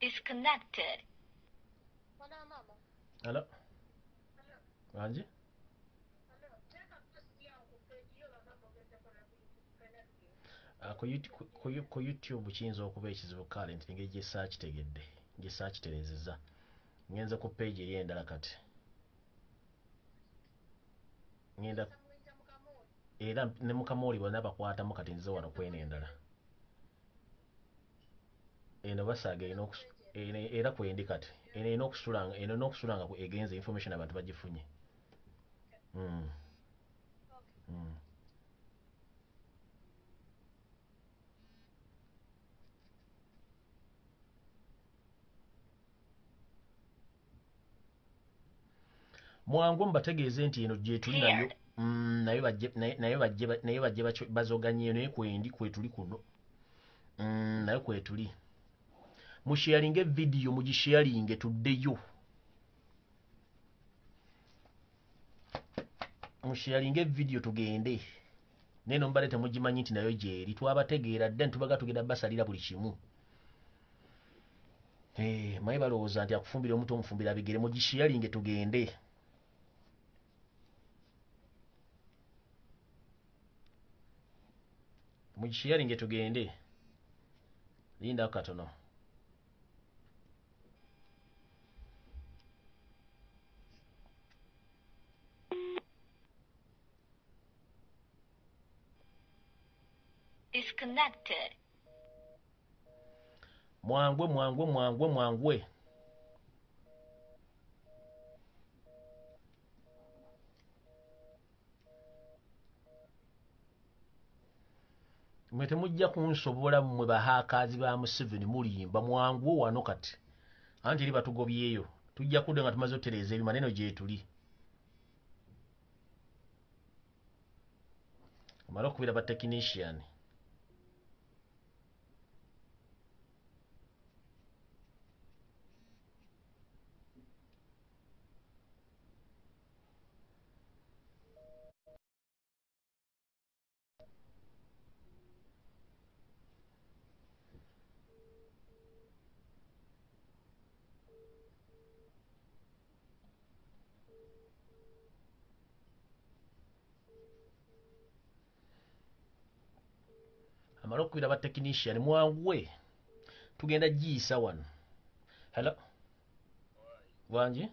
Disconnected. Hello? Wanji? Ku YouTube kiyinza okuba ekizibu kale nti engeri gye saakitegedde gye saakiterezeza ngenza ku page eri endala kati ngenda era ne mukamooli bonna bakwatamu kati nzize wano kwena endala eno basaaga era kwendi kati eno erina okusulanga egenza information abantu bagifunye. Mwangu mbategeeze nti eno gye tuli nayo naye bajje bazoganye naye kwendi kwetuli kuno naye kwetuli musharinge video mugisharinge tuddeyo musharinge video tugende neno mbale temugimanyi nti nayo gyeri twabategeera dde ntubaga tugenda basalira buli kimu mayi balowooza nti akufumbira omuntu omufumbira bigere mugisharinge tugende mugisharinge tugende linda katono. Disconnected. Mwangwe. Mwe temujja kunsobola mmwe bahaakazi ba Museveni mulimba mwangu wano kati anti eri batugobyeyo tujja kudde nga tumaze otereza ebimaneno gye tuli amala okubira ba technician amala okubira ba technician mwanguwe tugenda giyisa wano. Hello wanji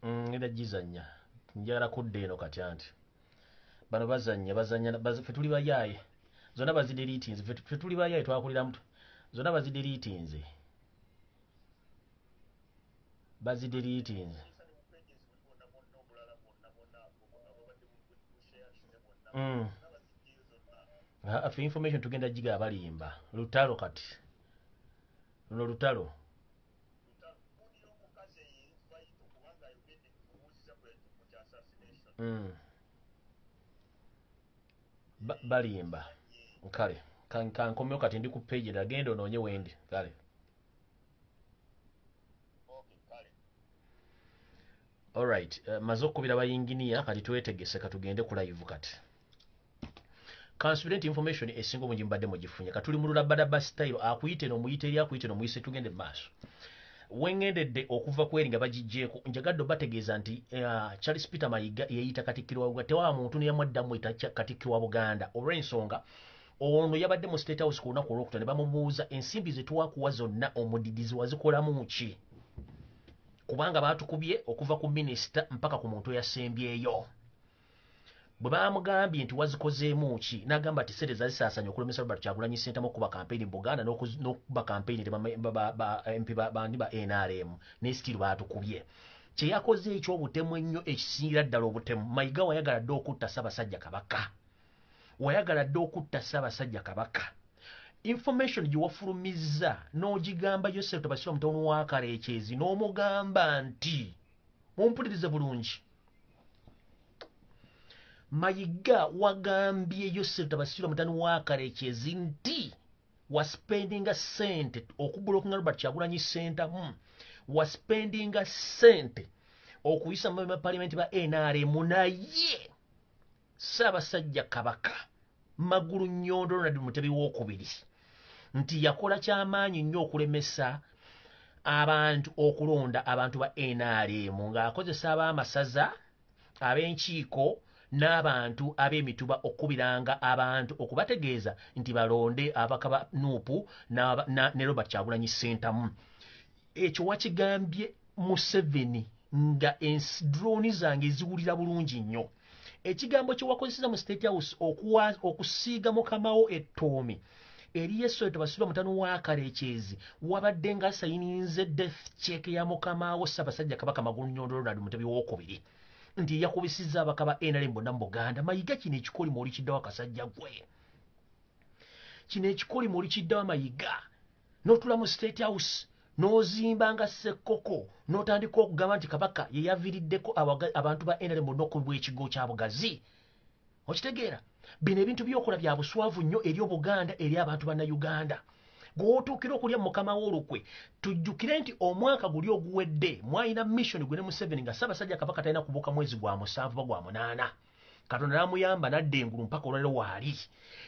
ngenda gizanya njagala kudda eno kati anti bano bazanya fe tuli bayaaye zonna bazideliitinze fe tuli bayaaye twakuliramu zonna bazideliitinze affe information tugenda giga abalimba lutalo kati luno lutalo balimba kale kankomyo kati ndi ku page ndagenda onoonye wendi kale alright maze okubira bayinginiya kati twetegese katugende ku live kati Constituent information esingo mungi mbadde mugifunye katuli mu lulabadaba style akuyite no muyite eri akuyite no muyise tugende maaso wengendedde okuva kweringa bagijjeeko njagadde bategeeza nti Charles Peter Mayiga yeyita katikkiro wa Uganda tewa muntu ne yamwaddamu yita katikkiro wa Buganda olw'ensonga ono yabadde mu State House ku lunaku olwokutano bamubuuza ensimbi ze twakuwa zonna omudidizi wazikolamu ki kubanga baatukubye okuva ku minisita mpaka ku muntu eyasembyeyo bwe bamugambye nti wazikozeemu ki n'agamba ati sente zazisaasanya okulemesa Robert Kyagulanyi Ssentamu okuba kampeyini mu Buganda n'okuba kampeyini MP ba NRM ne still baatukubye kye yakoze ekyobutemu ennyo ekisingira ddala obutemu Mayiga wayagala dde okutta Ssaabasajja Kabaka information gye wafulumizza n'ogigamba Joseph Tabasira mutono wa Kalekyezi n'omugamba nti mumpulirize bulungi Mayiga wagambye Joseph Tabasira mutano wa Kalekyezi nti waspendinga sente okubulokinga Robert Kyagulanyi Ssentamu waspendinga sente okuyisa mu parliament ba NRM naye Ssaabasajja Kabaka Magulu Nnyondo Ronald Mutebi w'okubiri nti yakola kyamaanyi nnyo okulemesa abantu okulonda abantu ba NRM ng'akozesa ab'amasaza ab'enkiiko n'abantu ab'emituba okubiranga abantu okubategeeza nti balonde abakaba Nuupu ne Robert Kyagulanyi Ssentamu. Ekyo wakigambye Museveni nga drone zange ziwulira bulungi nnyo. Ekigambo kye wakozesa mu State House okusiiga mukamawo ettoomi eri Yesu Basuba mutano wa Kalekyezi wabadde nga sayininze death check ya mukamawo Ssaabasajja Kabaka Magulu Nnyondo Ronald Mutebi w'okubiri nti yakubisizza abakaba NRM bonna mu Buganda. Mayiga kino ekikoli mu olikiddawo akasajja gwe. Kino ekikoli mu olikiddawo Mayiga n'otula mu State House n'ozimba nga Ssekkoko n'otandika okugamba nti Kabaka ye yaviiriddeko abantu ba NRM bonna okubwa ekigo kya bugazi. Okitegeera? Bino ebintu byokola bya buswavu nnyo eri Obuganda eri abantu bannayuganda. Gw'otuukira okulya mukama w'olukwe tujjukire nti omwaka guli oguwedde mwalina mission gwe ne Museveni nga Ssaabasajja Kabaka talina kubuuka mwezi gwa 7 ba gwa 8. Katonda n'amuyamba n'adda engulu mpaka olwaleero waali.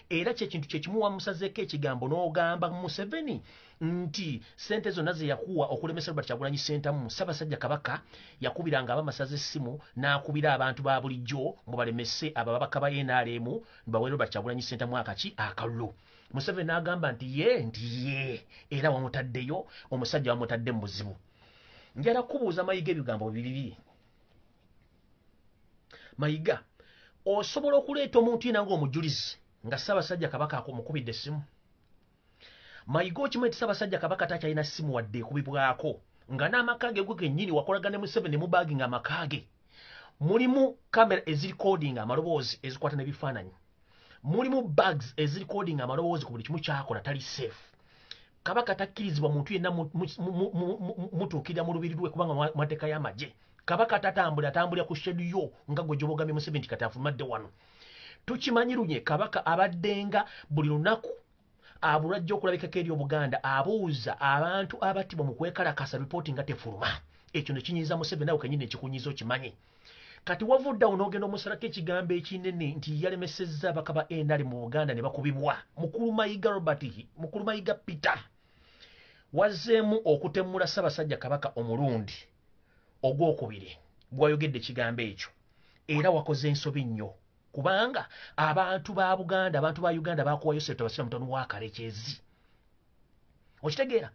Era kyekintu kye kimuwa musazeeko ekigambo n'ogamba Museveni nti sente zonna ze yakuwa okulemesa Robert Kyagulanyi Ssentamu Ssaabasajja Kabaka yakubiranga ab'amasaza essimu n'akubira abantu ba bulijjo mu balemese ababaka ba NRM bawe Robert Kyagulanyi Ssentamu akalulu. Museveni n'agamba nti ye era wamutaddeyo omusajja wamutadde mu buzibu. Njala kubuuza Mayiga ebigambo bibiri. Mayiga osobola okuleeta omuntu yenna ng'omujulizi nga Ssaabasajja Kabaka akumukubidde essimu. Mayiga okimanyi nti Ssaabasajja Kabaka takyalina ssimu wadde ekubibwako nga n'amaka ge gwe gennyini wakolagana ne Museveni mu baagi ng'amaka ge mulimu kamera ezirikodinga amaloboozi ezikwata n'ebifaananyi. Mulimu bags ezirikodinga amaloboozi ku buli kimu kyakola tali safe. Kabaka takkirizibwa muntu yenna mutuukirira mu lubiri lwe kubanga mateeka y'amagye. Kabaka atambulira ku sheduyo nga gwe gy'obogamye Museveni nti kati afumadde wano. Tukimanyirunye Kabaka abaddenga buli lunaku abulajja okulabikako eri Obuganda abuuza abantu abattibwa mu kwekalakasa ripooti nga tefuluma. Ekyo ne kinyiiza Museveni nawe kennyini ekikunyiiza okimanyi. Kati wavudde awo n'ogenda omusalako ekigambo ekinene nti yalemesezza abakaba NRM mu Buganda ne bakubibwa. Mukulu Mayiga Peter wazzeemu okutemula Ssaabasajja Kabaka omulundi ogwokubiri gwayogedde ekigambo ekyo era wakoze ensobi nnyo kubanga abantu ba Buganda abantu ba Uganda bakuwayo Sseto Basuba mutano wa Kalekyezi. Okitegeera?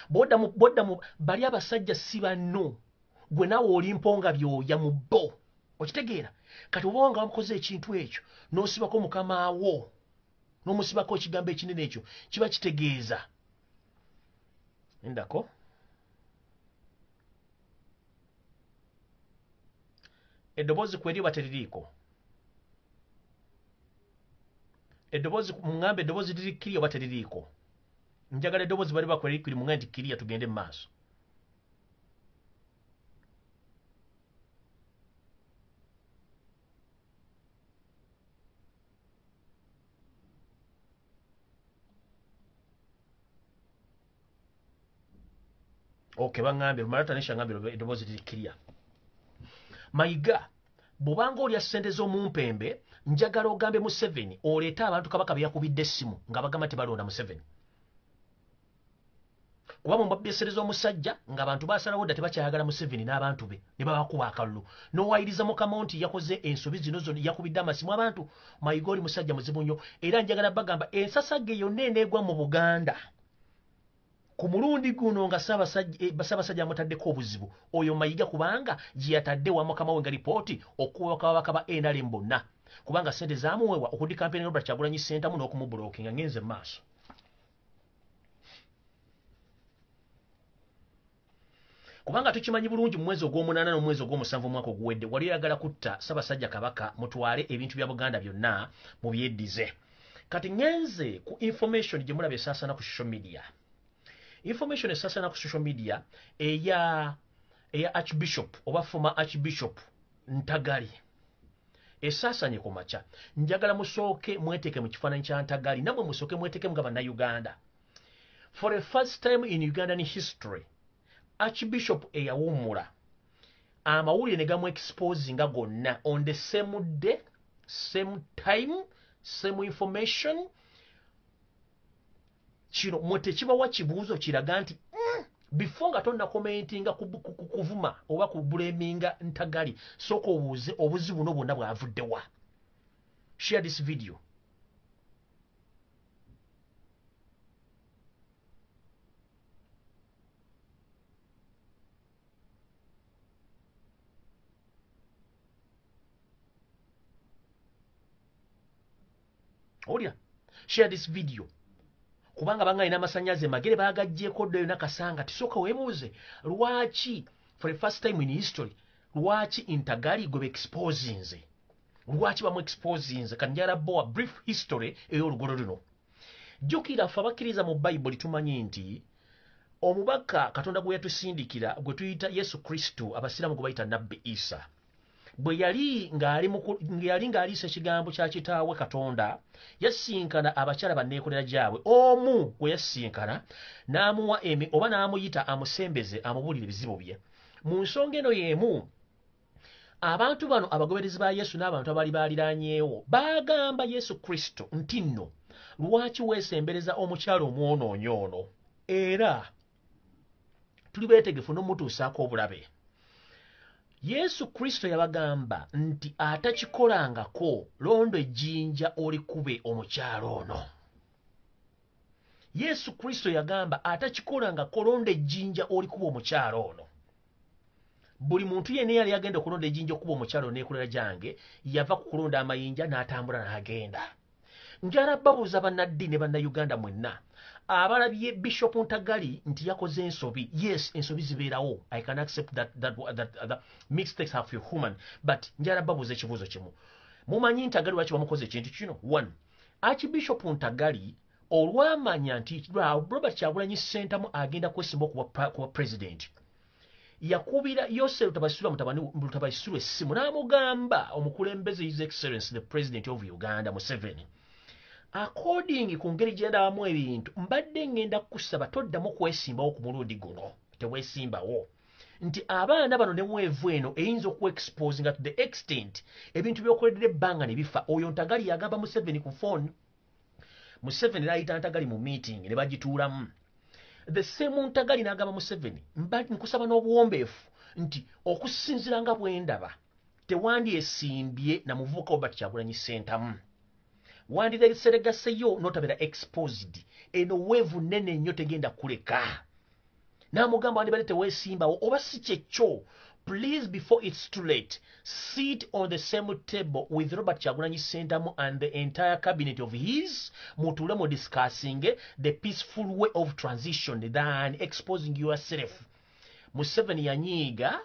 Bodda mu bali abasajja si banno gwe nawe oli mponga byoya mu bbo. Okitegeera? Kati oba nga wamukoze ekintu ekyo n'osibako mukamaawo n'omusibako ekigambo ekinene ekyo kiba kitegeeza endako eddoboozi kweri oba teririiko. Eddoboozi muŋŋambe eddoboozi lirikkiriya oba teririiko. Njagala eddoboozi bali bakwerikkiri muŋŋambe nti kkiriya tugende mu maaso. Okay, baŋŋambye Lumalata Tanisha ŋŋambye eddoboozi lirikkiriya. Mayiga bw'obanga olya ssente z'omumpembe njagala ogambe Museveni oleete abantu Kabaka be yakubidde essimu nga bagamba tebalonda Museveni. Kuba mubabbye ssente z'omusajja ng'abantu baasalawo dda tebakyayagala Museveni n'abantu be ne babakuba akalulu. N'owayiriza mukama nti yakoze ensobi zino zonna yakubidde amasimu abantu. Mayiga oli musajja muzibu nnyo era njagala bagamba ensasage yonna eneegwa mu Buganda ku mulundi guno nga Ssaabasajja amutaddeko obuzibu oyo Mayiga kubanga gye yatadde wa mukama we nga lipooti okuwaka ababaka ba NRM bonna kubanga ssente zaamuweebwa okudikampeni Robert Kyagulanyi Ssentamu n'okumubulookinga ngenze mu maaso. Kubanga tukimanyi bulungi mu mwezi ogw'omunaana n'omwezi ogw'omusanvu omwaka oguwedde wali oyagala kutta Ssaabasajja Kabaka mutwale ebintu bya Buganda byonna mu byeddize. Kati ngenze ku information gye mulaba esaasana ku social media. Information esaasana ku social media eya Archbishop oba former Archbishop Ntagali esaasanye ku makya. Njagala musooke mweteeke mu kifaananyi kya Ntagali namwe musooke mweteeke nga bannayuganda. For the first time in Ugandan history Archbishop eyawumula amawulire ne gamu exposinga gonna on the same day, same time, same information. Kino mwete kibawa kibuuzo kiraga nti before nga tonna commentinga kuvuma oba kubuleminga Ntagali soko obuuze obuzi buno bwonna bwavuddewa. Share this video. Olya, share this video. Kubanga bangaina amasanyaze magere bagajjeko ddeyo nakasanga tisoka webuuze lwaki for the first time in history lwaki Ntagali gwe exposinze, lwaki bamu exposinze. Kanjala boa brief history ey'olugero luno. Jjukira ffe abakkiriza mu Bayibuli tumanyi nti omubaka Katonda gwe yatusindikira gwe tuyita Yesu Kristo, abasiraamu gwe bayita Nabbi Isa, bwe yali ng'aliisa ekigambo kya kitaawe Katonda, yasinkana abakyala banneekolera gyabwe. Omu gwe yasinkana n'amuwa oba n'amuyita amusembeze amubuulire ebizibu bye. Mu nsonga eno y'emu, abantu bano abagoberezi ba Yesu n'abantu abaali baaliraanyeewo baagamba Yesu Kristo nti nno lwaki weesembereza omukyala omwonoonyi ono, era tuli beetegefu n'omutuusaako obulabe. Yesu Kristo yabagamba nti atakikolangako londo ejjinja olikube omukyalo ono. Yesu Kristo yagamba atakikolangako londo ejjinja olikuba omukyalo ono. Buli muntu yenna yali agenda okulonda ejjinja okuba omukyalo n'ekolera gyange yava ku kulonda amayinja n'atambula n'agenda. Njala babuuza bannaddiini ne bannayuganda mwenna abalabye Bishop Ntagali nti yakoze ensobi. Yes, ensobi zibeerawo. I can accept that mistakes have been human, but njala babuuza ekibuuzo kimu. Mumanyi Ntagali lwaki bamukoze ekintu kino? One, Archbishop Ntagali olwamanya nti Robert Kyagulanyi Ssentamu agenda kwesimba okuba president, yakubira Yose Lutabaisirwa essimu n'amugamba omukulembeze His Excellency the President of Uganda Museveni, according ku ngeri gye ndabamu ebintu, mbadde ngenda kusaba toddamu kwesimbawo ku mulundi guno, teweesimbawo. Nti abaana bano ne mwevu eno eyinza okuexposinga to the extent ebintu by'okoledde ebbanga ne bifa. Oyo Ntagali yagamba Museveni ku phone. Museveni n'ayita Ntagali mu meeting ne bagituulamu. The same Ntagali n'agamba Museveni, mbadde nkusaba n'obuwombeefu nti okusinziira nga bwe ndaba tewandyesimbye na muvubuka Robert Kyagulanyi Ssentamu. Wandireseregaseyo n'otabeera exposed. Eno weevu nnene nnyo tegenda kuleka. N'amugamba wandibadde teweesimbawo oba si kyekyo, please before it's too late sit on the same table with Robert Kyagulanyi Ssentamu and the entire cabinet of his, mutuule mu discussing the peaceful way of transition than exposing yourself. Museveni yanyiiga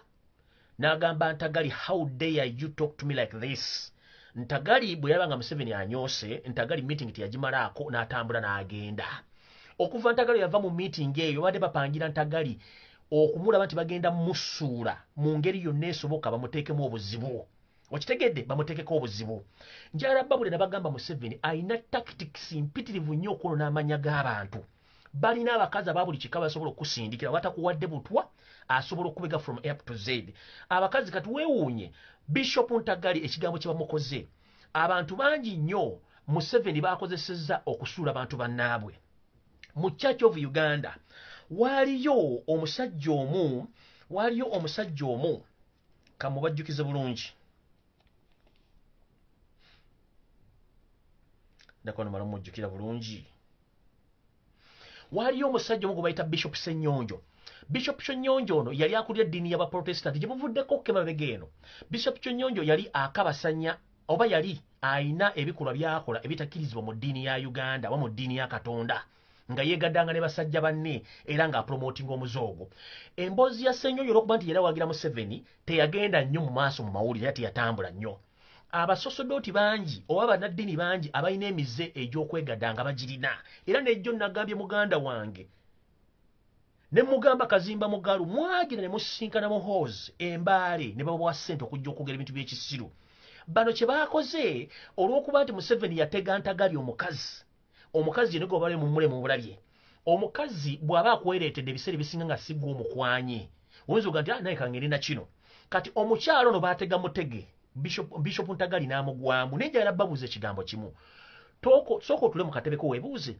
n'agamba Ntagali, how dare you talk to me like this? Ntagali bwe yabanga Museveni anyoose, Ntagali meeting teyagimalaako n'atambula n'agenda. Okuva Ntagali yava mu meeting eyo badde bapangira Ntagali okumulaba nti bagenda musuula mu ngeri yonna esoboka bamuteekemu obuzibu. Okitegedde, bamuteekeko obuzibu. Njala Babule n'abagamba Museveni ayina tactics mpitirivu nnyo okwonoona amanya g'abantu. Balina abakazi aba buli kika basobola okusindikira, batakuwadde butwa asobola okubega from A to Z. Abakazi kati weewuunye Bishop Ntagali ekigambo kye bamukoze. Abantu bangi nnyo Museveni baakozesezza okusuula abantu bannaabwe. Mu Church of Uganda waliyo omusajja omu kamubajjukize bulungi. Ndakono mara mujjukira bulungi. Waliyo omusajja omu gwe bayita Bishop Ssenyonjo. Bishop Ssenyonjo ono yali akulira eddiini y'Abaprotestant gye muvuddeko Kemabega eno. Bishop Ssenyonjo yali akabasanya oba yali ayina ebikolwa byakola ebitakkirizibwa mu ddiini ya Uganda oba mu ddiini ya Katonda, nga yeegaddanga ne basajja banne era nga promotinga omuzoogo. Emboozi ya Ssenyonjo olw'okuba nti yali awagira Museveni teyagenda nnyo mu maaso mu mawulire era teyatambula nnyo. Abasosodooti bangi oba bannaddiini bangi abalina emize egy'okwegaddanga bagirina, era nejjo nagambye muganda wange ne mugamba Kazimba Mugalu mwagira ne musinkana muhoozi Embaale ne babawa ssente okujja okwogera ebintu by'ekisiru. Bano kye baakoze olw'okuba nti Museveni yatega Ntagali omukazi yenna gwe bali mu mulemu bulabye, omukazi bw'aba akwereetedde ebiseera ebisinga nga sigwa omukwanye oyinza oga nti naye kangende na kino kati omukyalo ono baatega mutege Bishop Ntagali n'amugwamu naye njagala babuuza ekigambo kimu sooka otule mu katebe ko weebuuze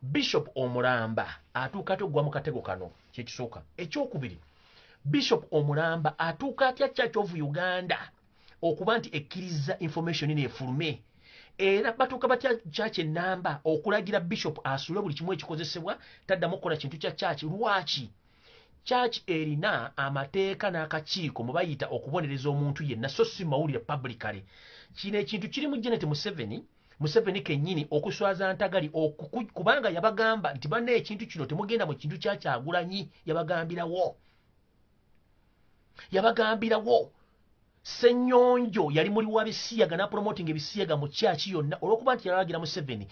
Bishop Omulamba atuuka atya okugwa mu katego kano kyekisooka ekyokubiri Bishop Omulamba atuuka atya Church of Uganda okuba nti ekkiriza information neefulume era batuuka batya church enamba okulagira Bishop asule buli kimu ekikozesebwa taddamu okukola kintu kya church lwaki church erina amateeka n'akakiiko mu bayita okubonereza omuntu yenna so si mawulire publicly kino ekintu kiri mu Janet Museveni kennyini okuswaza Ntagali kubanga yabagamba nti banne ekintu kino temugenda mu kintu kya Kyagulanyi yabagambirawo Ssenyonjo yali muli wa bisiyaga na promoting ebisiyaga mu kyaki yonna olwokuba nti yalagira Museveni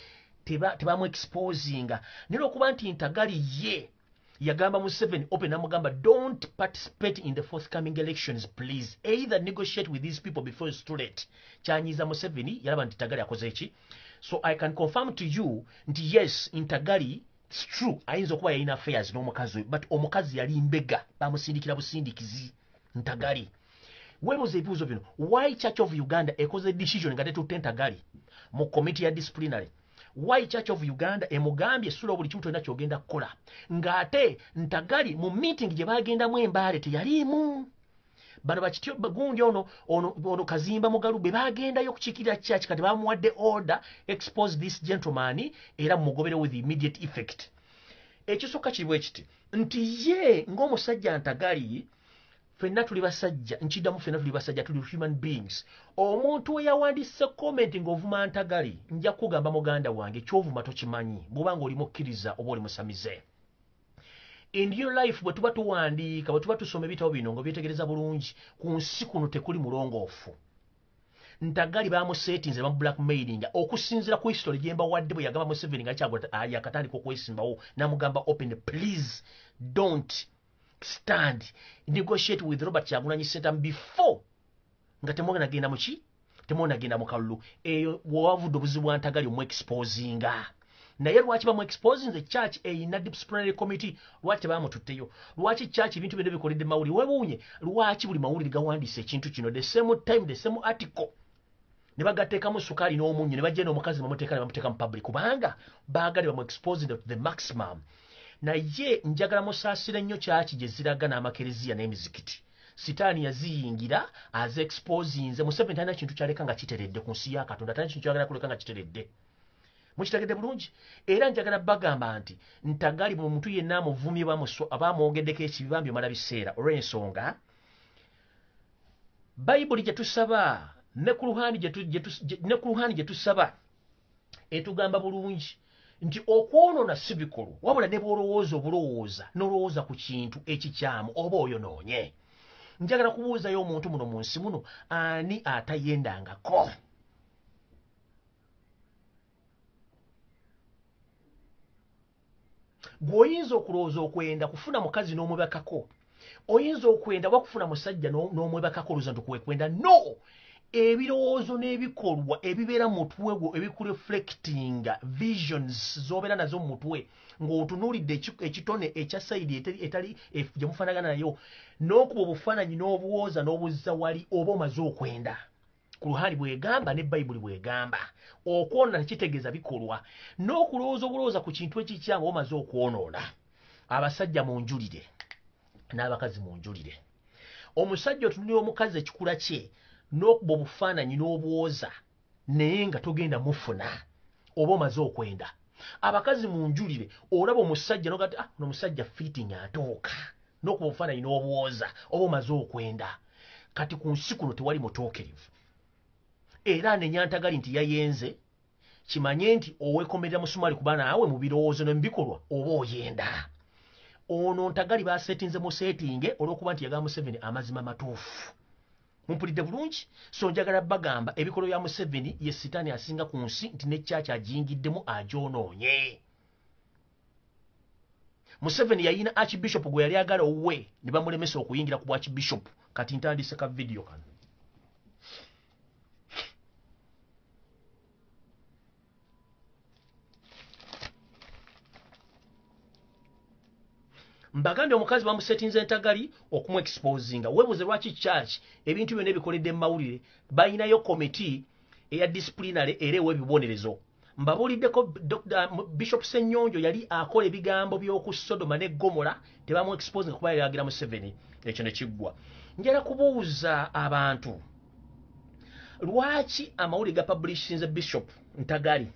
tebamu exposinga nero okuba nti Ntagali ye yagamba Museveni open namugamba don't participate in the forthcoming elections please either negotiate with these people before it's too late kyanyiza Museveni yalaba nti Ntagali akoze eki so I can confirm to you nti yes Ntagali it's true ayinza okuba yalina affairs n'omukazi but omukazi yali mbega bamusindikira busindikizi Ntagali webuuza ebibuuzo bino why Church of Uganda ekoze decision nga tetutte Ntagali mu committee ya disciplinary why Church of Uganda emugambye essula buli kimu tolina kyogenda kukola ng'ate Ntagali mu meeting gye bagendamu embaale teyaliimu bano bakityo gundi ono Kazimba Mugalu be bagendayo kukiikirira church kati bamuwadde order expose this gentleman era mugobere with immediate effect ekisooka kiri bwe kiti nti ye ng'omusajja Ntagali fenna tuli basajja nkiddamu fenna tuli basajja tuli human beings omuntu we yawandise comment ng'ovuma Ntagali nja kugamba muganda wange kyovuma tokimanyi bw'obanga oli mukkiriza oba oli musamize in your life bwe tuba tuwandiika bwe tuba tusoma ebitabo bino ng'obyetegereza bulungi ku nsi kuno tekuli mulongoofu Ntagali bamusetinze bamu blackmailinga okusinziira ku history gye mbawadde bwe yagamba Museveni nga yakatandika okwesimbawo n'amugamba open please don't stand negotiate with Robert Kyagulanyi Ssentamu before nga temwonagenda muki temwonagenda mu kalulu eyo wavudde obuzibu bwa Ntagali omu exposinga naye lwaki bamu exposing the church eyina disciplinary committee lwaki tebamututteyo lwaki church ebintu bino bikoledde mawulire webuunye lwaki buli mawulire gawandiisa ekintu kino the same time the same article ne bagateekamu sukaali n'omunnyo ne bajja n'omukazi bamuteeka ne bamuteeka mu public kubanga baagale bamu exposing to the maximum naye njagala musaasire nnyo kyaki gye ziraga n'amakereziya n'emizikiti sitaani yaziyingira aze exposinze Museveni talina kintu kyaleka nga kiteredde ku nsi ya Katonda talina kintu kyagala kuleka nga kiteredde mukitegedde bulungi era njagala bagamba nti Ntagali mu muntu yenna amuvumye abamwogeddeko ekibi bambi omala biseera olw'ensonga bayibuli gye tusaba ne ku luhani gye tusaba etugamba bulungi nti okwonoona si bikolwa wabula ne bw'olowooza obulowooza n'olowooza ku kintu ekikyamu oba oyonoonye njagala kubuuzayo omuntu muno mu nsi muno ani atayendangako gw'oyinza okulowooza okwenda kufuna mukazi n'omwebakako oyinza okwenda wakufuna musajja n'omwebakako olowooza nti okwekwenda no ebirowoozo n'ebikolwa ebibeera mu mutwe gwo ebikureflectinga visions z'obeera nazo mu mutwe ng'otunuulidde ekitone ekya sayidi etali gye mufaanagana nayo n'okuba obufaananyi n'obuwooza n'obuzza wali oba omaze okwenda ku luhali bw'egamba ne bayibuli bw'egamba okwonoona tekitegeeza bikolwa n'okulowooza obulowooza ku kintu ekikyamu omaze okwonoona abasajja munjulire n'abakazi munjulire omusajja otunulira omukazi ekikula kye n'okuba obufaananyi n'obuwooza naye nga togenda mufuna oba omaze okwenda abakazi munjulire olaba omusajja nogati n'omusajja fitting atuuka n'okuba obufaananyi n'obuwooza oba omaze okwenda kati ku nsi kuno tewali mutuukirivu era anenya Ntagali nti yayenze kimanye nti oweekomerera musumaali kuba naawe mu birowoozo ne mu bikolwa oba oyenda ono Ntagali basetinze mu setinge olw'okuba nti yagamba Museveni amazima matuufu mumpulidde bulungi so njagala bagamba ebikolwa bya Museveni ye sitaani asinga ku nsi nti ne church agiyingiddemu agyonoonye Museveni yayina archbishop gwe yali agala owuwe ne bamulemesa okuyingira ku bwarchbishop kati ntandise ka video kano mbagambye omukazi bamusetinze entagali okumwexposinga webuze lwaki church ebintu byonna ebikoledde mu mawulire bayinayo komiti eya disciplinary era ewebibonerezo mbabuliddeko Bishop Ssenyonjo yali akola ebigambo by'okusodoma ne Gomora tebamuexposing kuba yagira mu 7 ekyo ne kiggwa njala kubuuza abantu lwaki amawulire ga publishinze Bishop Ntagali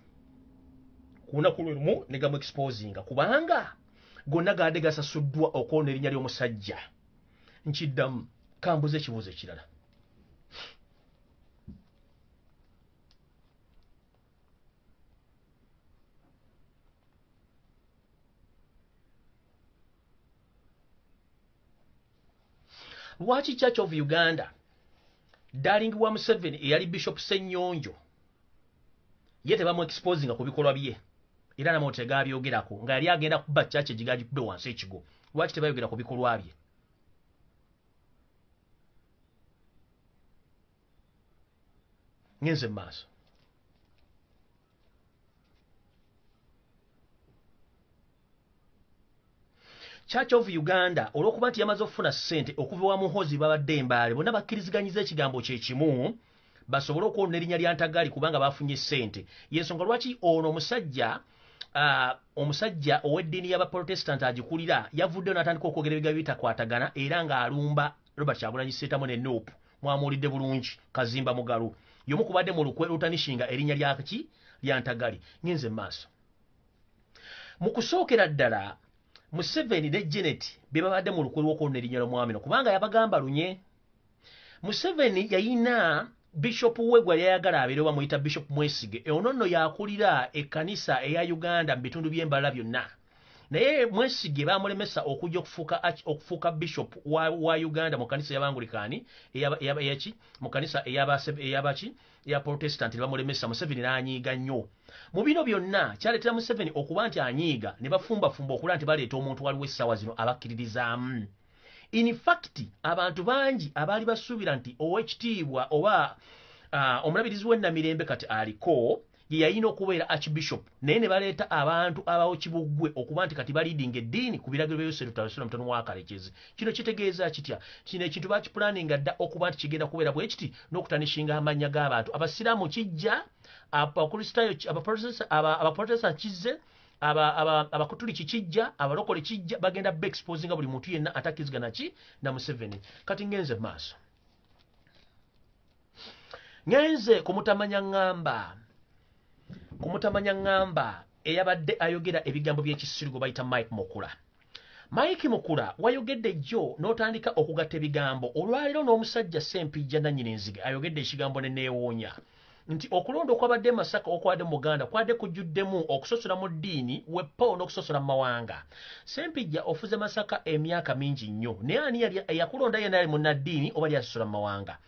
kuna kululumu ne gamuexposinga kubanga gonna gaade gasasuddwa okwona erinnya ly'omusajja nkiddamu kambuze ekibuuzo ekirala lwaki Church of Uganda Darling wa Museveni eyali Bishop Ssenyonjo ye tebamuexposinga ku bikolwa bye era namwe tegabyogerako nga yali agenda kuba church egigagikube wansi ekigo lwaki tebayogera ku bikolwa bye ngenze maaso Church of Uganda olwokuba nti yamaze okufuna ssente okuva wa muhozi babadde embaale bonna bakkiriziganyiza ekigambo kye kimu basobole okwona erinnya lya Ntagali kubanga bafunye ssente yensonga lwaki ono omusajja ow'eddiini y'abaprotestant agikulira yavuddeyo n'atandika okwogera ebigambo bitakwatagana era ng'alumba Robert Kyagulanyi Ssentamu ne Nuupu mwamuwulidde bulungi Kazimba Mugalu y'omu kubadde mu lukwe lutanishinga erinnya lyaki lya Ntagali ngenze maaso mu kusookera ddala Museveni ne Janet be babadde mu lukwe lw'okwona erinnya ly'omwami kubanga yabagamba lunye Museveni yayina Bishop Wegwa yayagala abeere bamuyita Bishop Mwesige ono nno yakulira ekkanisa eya Uganda mu bitundu by'embala byonna naye Mwesige bamulemesa okujja okufuuka Bishop wa Uganda mu kanisa y'Abangulikaani eyaki mu kanisa eyabaki ya Protestant bamulemesa Museveni n'anyiiga nnyo mu bino byonna kyaleetera Museveni okuba nti anyiiga ne bafumbafumba okulaba nti baleeta omuntu waliwo essaawa zino abakkiririzaamu in fact abantu bangi abaali basuubira nti ow'ekitiibwa oba omulabirizi w'ennamirembe kati aliko ye yalina okubeera archbishop naye ne baleeta abantu abawo kibuggwe okuba nti kati baliidinga eddiini ku biragiro bya Yosefu Talusula mutono wa Kalekezi kino kitegeeza kitya kino ekintu bakipulaninga dda okuba nti kigenda kubeera bwe kiti n'okutanishinga amannya g'abantu abasiraamu kijja abakristaayo abaprotestant kizze abakatoliki kijja abalokole kijja bagenda exposinga buli muntu yenna atakkizigana ki na Museveni kati ngenze maaso ngenze kumutamanya ngamba eyabadde ayogera ebigambo by'ekisirigo bayita Mike Mukula wayogedde jjo n'otandika okugatta ebigambo olwaliro n'omusajja Ssempijja nannyini enzige ayogedde ekigambo ne neewoonya nti okulonda okwabadde Masaka okwadde mu Buganda kwadde kujjuddemu okusosola mu ddiini weppo n'okusosola mu mawanga Ssempijja ofuze Masaka emyaka mingi nnyo naye ani yakulonda yenna ali munnaddiini oba lyasosola mu mawanga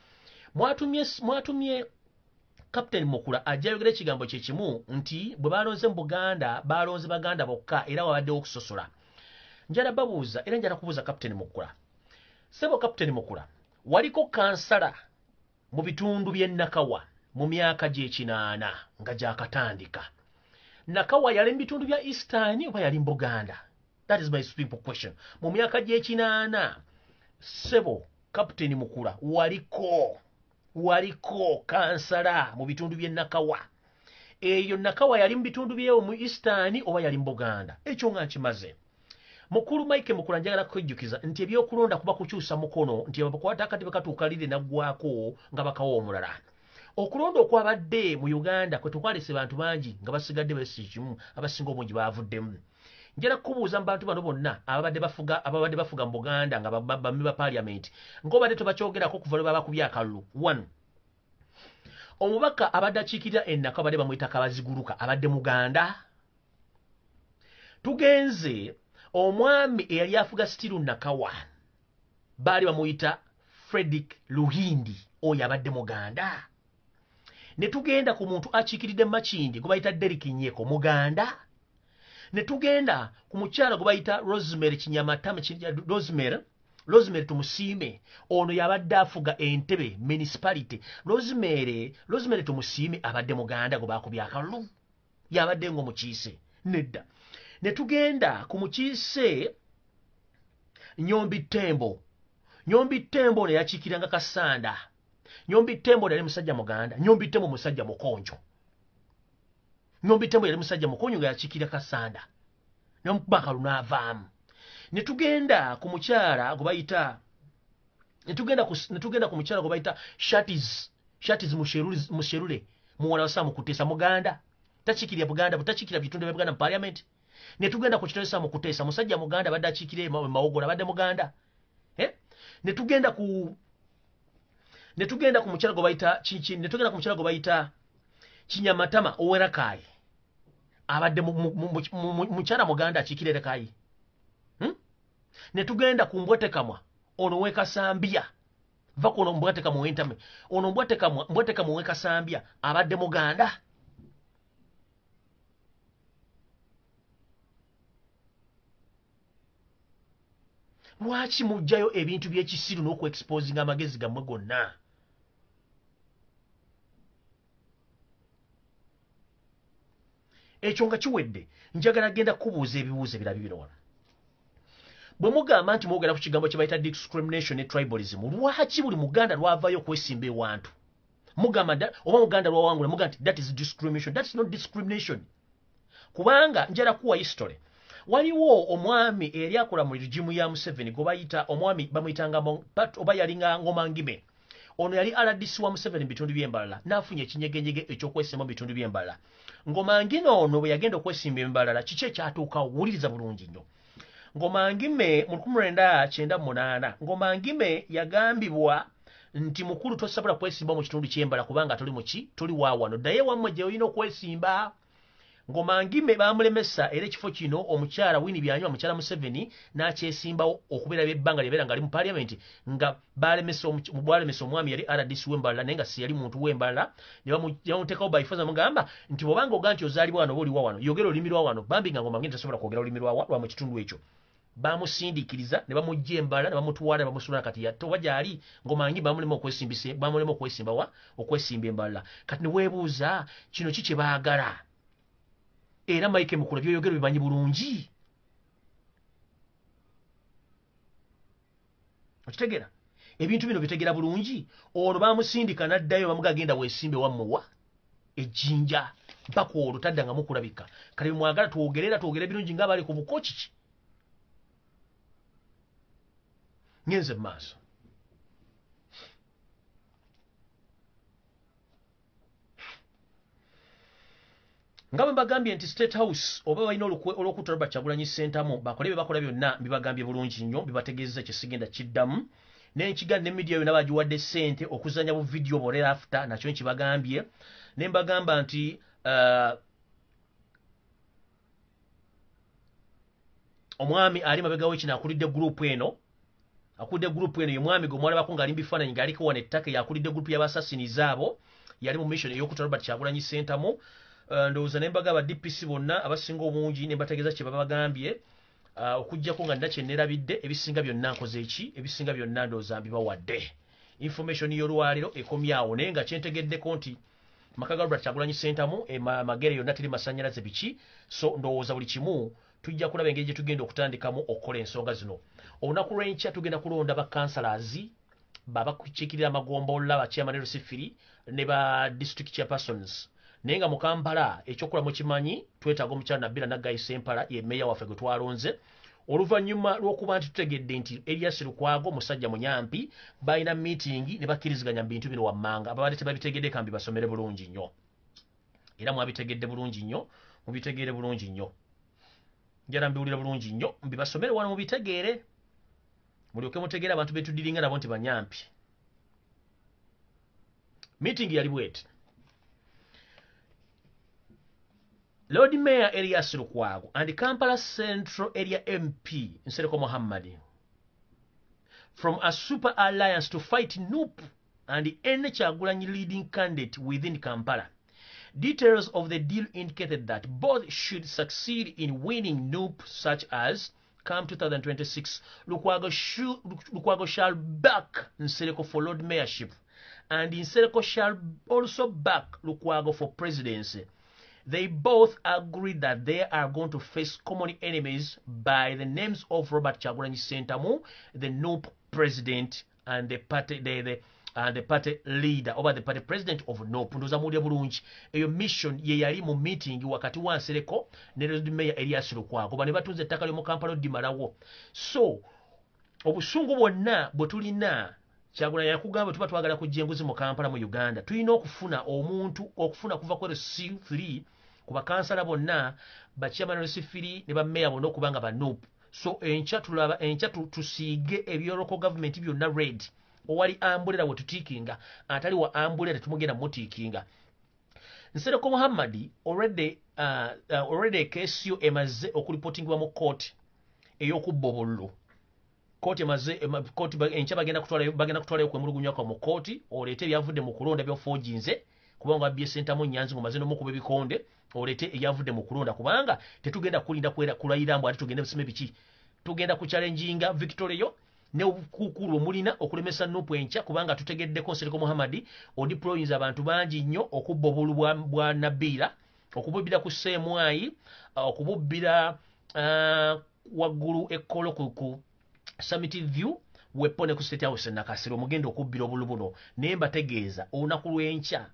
mwatumye Captain Mukula ajja ayogera ekigambo kye kimu nti bwe balonze mu Buganda balonze Baganda bokka era wabaddewo okusosola njala babuuza era njala kubuuza Captain Mukula sebo Captain Mukula waliko kansala mu bitundu by'e Nakawa mu myaka gy'ekinaana nga gyakatandika Nakawa yali mu bitundu bya Eastern oba yali mu Buganda that is my simple question mu myaka gy'ekinaana sebo Captain Mukula waliko kansala mu bitundu by'e Nakawa eyo Nakawa yali mu bitundu byewo mu Eastern oba yali mu Buganda ekyo nga nkimaze Mukulu Mike Mukula njagala kujjukiza nti ebyokulonda kuba kukyusa mukono nti abakwata akati bakatuukalire naggwako nga bakawo omulala okulonda okwabadde mu Uganda kwe tukwalese bantu bangi nga basigadde besikimu abasinga obungi bavuddemu njala kubuuza mu bantu bano bonna ababadde bafuga mu Buganda nga bambi ba parliament ng'obadde tebakyogerako kuva lwe babakubya akalulu 1 omubaka abadde akiikirira ennaka abadde bamuyita Kabaziguluka abadde Muganda tugenze omwami eyali afuga Stiru Nakawa baali bamuyita Frederick Luhindi oyo abadde Muganda ne tugenda ku muntu akiikiridde Makindi gwe bayita Derek Nyeko Muganda ne tugenda ku mukyala gwe bayita Rosemary Kinyamatama Rosemary tumusiime ono yabadde afuga Entebbe municipality Rosemary tumusiime abadde Muganda gwe bakubye akalulu yabadde ng'omukiise nedda ne tugenda ku mukiise Nyombi Tembo ne yakikiranga Kasanda. Nyombi Tembo yali musajja Muganda, Nyombi Tembo musajja Mukonjo. Nyombi Tembo yali musajja Mukonjo nga yakikira Kasanda. N'omubaka lunaavaamu. Ne tugenda ku mukyala gwe bayita Shatiz Musherule muwala wa Sam Kutesa Muganda. Tachikirya Buganda, butachikirya bitundu bya Buganda mu parliament. Ne tugenda ku kitole Sam Kutesa musajja Muganda badde achikire Mawogola badde Muganda. Ne tugenda ku mukyala gwe bayita Chinchin, ne tugenda ku mukyala gwe bayita Kinyamatama Owerakai. Abadde mukyala Muganda achikire Rakai. Ne tugenda ku Mbwetekamwa ono wekasambya. Vako ono Mbwetekamwa wentame. Ono Mbwetekamwa wekasambya abadde Muganda. Lwaki mujjayo ebintu by'ekisiru n'okuexposinga amagezi gammwe gonna? Ekyo nga kiwedde, njagala genda kubuuza ebibuuzo ebirala bino wano. Bwe mugamba nti mwogera ku kigambo kye bayita discrimination ne tribalism, lwaki buli Muganda lwavayo okwesimba ewantu? Mugamba oba Muganda lwawangula mugamba nti that is discrimination. That is not discrimination. Kubanga njala kuwa history. Waliwo omwami eri akola mu regimu ya Museveni gwe bayita omwami bamuyitanga oba yalinga Ngomangime. Ono yali RDC wa Museveni bitundu by'embalala n'afunye ekinyegenyege eky'okwesimba mu bitundu by'embalala. Ngomangime ono bwe yagenda okwesimba embalala kiki ekyatuukawo? Wuliriza bulungi nnyo. Ngomangime mu 1998 Ngomangime yagambibwa nti mukulu tosobola kwesimba mu kitundu ky'embala kubanga tuli waawano, ddaye wammwe gye olina okwesimba. Ngomangime baamulemesa era ekifo kino omukyala Winnie Byanywa mukyala Museveni n'akyesimbawo okubeera ebbanga lyebeera nga ali mu parliament nga baalemesa omwami yali RDC w'embalala naye nga si yali muntu w'embalala ne bamuteekawo by force bamugamba nti bw'obanga ogaa nti ozaalibwa wano oba oli wawano yogera olulimi lwawano, bambi nga Ngomangime tasobola kwogera olulimi lwa mu kitundu ekyo. Bamusindiikiriza ne bamugja embalala ne bamutwala ne bamusula kati oba gy'ali Ngomangime bamulema okwesimba embalala. Kati ne weebuuza kino ki kye baagala? Era Mike Mukula byoyogero bimanyi bulungi. Okitegeera? Ebintu bino bitegera bulungi. Ono baamusindika n'addayo bamugagenda weesimbe wammuwa ejjinja mpaka olwo taddanga mukulabika. Kale mwagala twogere birungi nga bali ku bukoki ki? Ngenze maaso. Nga mbagambye nti State House oba balina olw'okutta Robert Kyagulanyi Ssentamu bakole bye bakola byonna mbibagambye bulungi nnyo, bibategeeza kyesigenda kiddamu. N'enkiga ne media yonna bagiwadde ssente okuzanya bu video bolera after nakyo nkibagambye. Ne mbagamba nti omwami ali mabegawo kino akulidde group eno. Ye mwami gwe mwalabako ng'ali mu bifaananyi ng'aliko wano ettaka yakulidde group y'abasasiniza abo. Yali mu mission ey'okutta Robert Kyagulanyi Ssentamu. Ndowooza ne mbagamba DPC bonna abasinga obungi ne mbategeeza kye babagambye okuggyako nga nina kye neerabidde ebisinga byonna nkoze eki ebisinga byonna ndowooza mbibawadde. Information y'olwaliro ekomyawo naye nga kyentegeddeko nti maka ga Robert Kyagulanyi Ssentamu magere yonna teri masannyalaze biki, so ndowooza buli kimu tujja kulaba engeri gye tugenda okutandikamu okukola ensonga zino. Olunaku lw'enkya tugenda kulonda bakansalazi babakiikirira amagombolola bachairman Rusifiri ne ba district chairpersons. Naye nga mu Kampala ekyokola mukimanyi twetaaga omukyala Nabila Naggayi Ssempala ye mmeeya waffe gwe twalonze. Oluvannyuma lw'okuba nti tutegedde nti Elias Lukwago musajja munyampi balina meeting ne bakkiriziganya mu bintu bino wammanga ababadde tebabitegedde kambi basomere bulungi nnyo. Era mwabitegedde bulungi nnyo, mubitegeere bulungi nnyo. Njala mbiwulira bulungi nnyo, mbibasomere wano mubitegeere. Mulyoke mutegeere abantu betudiringa nabo nti banyampi. Meeting yali bweti. Lord Mayor Elias Lukwago and Kampala Central Area MP Nsereko Mohammad from a super alliance to fight NUP and N Kyagulanyi leading candidate within Kampala. Details of the deal indicated that both should succeed in winning NUP, such as come 2026, Lukwago shall back Nsereko for Lord Mayorship, and Nsereko shall also back Lukwago for presidency. they both agreed that they are going to face common enemies by the names of Robert Kyagulanyi Ssentamu, the NUP president, and the party the party leader over the party president of NUP. Ndoza mulya bulungi eyo mission ye yali mu meeting wakati wa Nsereko ne Lord Mayor Elias Lukwago bane batunze ettaka lyo mu Kampala dimalawo. So obusungu bwonna bwe tulina Kyagulanyi yakugamba tuba twagala kujja enguzi mu Kampala mu Uganda, tulina okufuna omuntu okufuna kuva ku C3 ku bakansala bonna bachairman wa C3 ne bammeya bonna okubanga ba NUP. So encha tulaba encha tusiige ebyo local government byonna red owali ambulera we tutikinga atali wa ambulera tumugenda mutikinga. Nsereko Muhammad already case yo emaze okureportingwa mu court ey'okubba obululu. Court emaze court encha bagenda kutwala kwemulugunya kwa mu court olete byavudde mu kulonda byo forginze kubanga Byesonyiwe Nyanzi mumaze no mukuba bikonde olete eyavudde mu kulonda kubanga tetugenda kulinda kulayira mbu ati tugenda busime biki tugenda ku challenginga Victoria ne okukulu mulina okulemesa NUP encha kubanga tutegeddeko Nsereko Muhammad odiployinza abantu bangi nnyo okubba obulu bwa Nabira okububbira ku Semwayi okububbira waggulu ekkolo ku Summit View wepone ku State House nakasiro mugenda okubbira obulu buno naye mbategeeza olunaku lw'enkya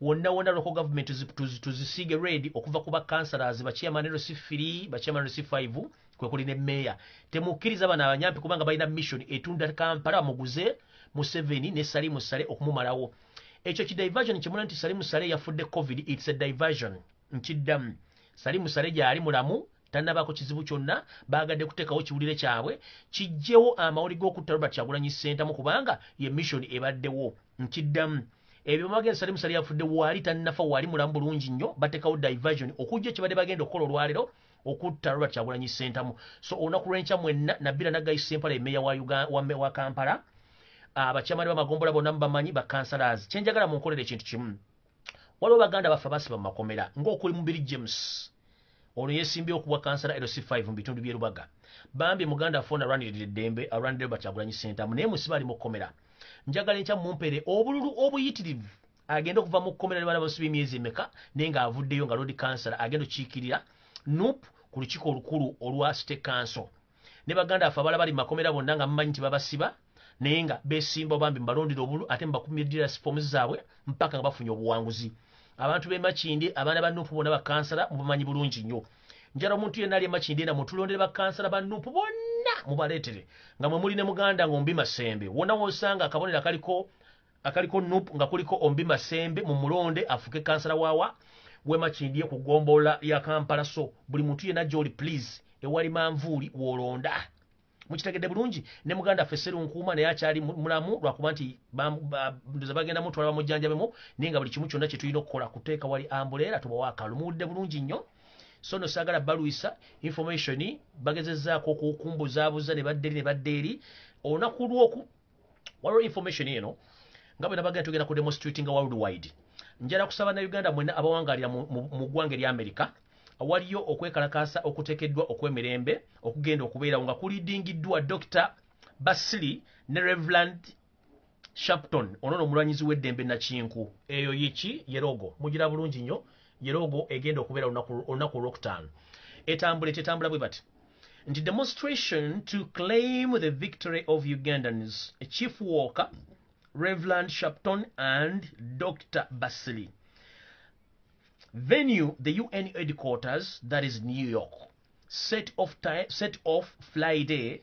wonna local government tuzisiige ready okuva ku bakansalazi bachairman C3 bachairman C5 kwe kuli ne meya temukkiriza bana abanyampi kubanga balina mission etunda Kampala muguze Museveni ne Salimu Sale okumumalawo. Ekyo ki diversion kimuna nti Salimu Sale yafudde COVID, it's a diversion nkiddamu. Salimu Sale gyali mulamu tannabako kizibu kyonna bagadde kuteekawo kiwulire kyabwe kijjewo amawuli g'okutta Robert Kyagulanyi Ssentamu kubanga ye mission ebaddewo nkiddamu. Ebyo magezi Salimu Sale yafudde wali tannafa wali mulamu bulungi nnyo bateekawo diversion okujja kibadde bagenda okukola olwaliro okutta Robert Kyagulanyi Ssentamu. So olunaku lw'enkya mwenna Nabira nagayise Mpala emeya wa Kampala abakyamani b'amagombola bonna bamanyi bakansalazi kyenjagala munkolere ekintu kimu waliwo baganda bafe basiba mu makomera ng'okuli Mubiri James ono yeesimbye okubwa kansala LC5 mu bitundu by'e Lubaga bambi muganda afona arwanirira eddembe arwanirira Robert Kyagulanyi Ssentamu naye musiba ali mu kkomera njagala enkya mumpere obululu obuyitirivu agenda okuva mu kkomera ne bana basiba emyezi emeka naye ng'avuddeyo nga Lord Kansala agenda okiikirira NUP ku lukiiko olukulu olwa State Council ne baganda afe abala bali mu makomera bonna nga mumanyi nti babasiba naye nga beesimba bambi mbalondera obulu ate mbakumira forms zaabwe mpaka nga bafunye obuwanguzi. Abantu b'e Makindi abaana ba NUP bonna bakansala mubamanyi bulungi nnyo. Njala omuntu yenna ali e Makindi na mutulondere bakansala ba NUP bonna mubaleetere nga mwe muli ne muganda ng'Ombi Masembe wonna w'osanga akabonero akaliko NUP nga kuliko Ombi Masembe mu mulonde afuke kansala waawa we Makindi ku ggombola ya Kampala. So buli muntu yenna gy'oli please ewali manvuuli w'olonda mukitegedde bulungi ne muganda Feseru Nkuuma naye akyali mulamu lwakuba nti ndoza bagenda mutwala bamujjanjabemu naye nga buli kimu kyonna kye tulina okukola kuteeka wali ambuleera tubawa akalu muwulidde bulungi nnyo. So no saagala baluisa information bagezezzaako okukumbuzaabuza ne badde eri olunaku lw'oku waliwo information eno nga bwe nabagenda tugenda ku demonstrating worldwide. Njala kusaba na Uganda mwenna abawangalira mu ggwanga lya Amerika waliyo okwekalakaasa okuteekeddwa okw'emirembe okugenda okubeerawo nga kulidingiddwa Dr. Basili ne Reverend Shapton ono omulwanyizi w'eddembe Nakinku. Eyo yiki yerogo mugira bulungi nnyo yerogo egenda okubeera olunaku olwokutaano etambula bwe bati nti demonstration to claim the victory of Ugandans, Chief Walker, Reverend Shapton and Dr. Basili. Venue, the UN headquarters, that is New York. Set off Friday,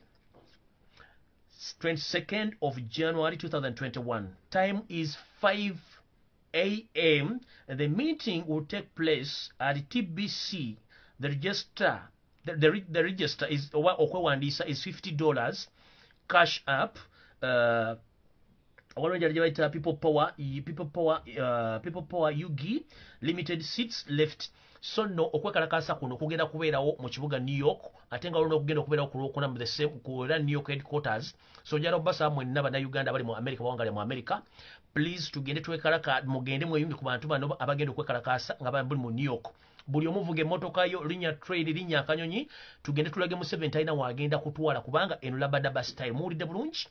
22nd of January 2021. Time is 5 a.m. and the meeting will take place at TBC. The register is $50. Cash up. People Power UG limited seats left. So no okwekalakasa kuno kugenda kubeerawo mu kibuga New York ate nga olina okugenda okubeerawo ku lwokuna mu New York headquarters. So njala obasa mwenna bannayuganda bali mu America bawangalira mu America, please tugende twekalaka mugende mweyunge ku bantu bano abagenda okwekalakasa nga bali mu New York. Buli omuvuga emmotoka yo linnya trade linnya akanyonyi tugende tulage mu 7 alina wagenda kutwala kubanga eno labada bus time. Muwulidde bulungi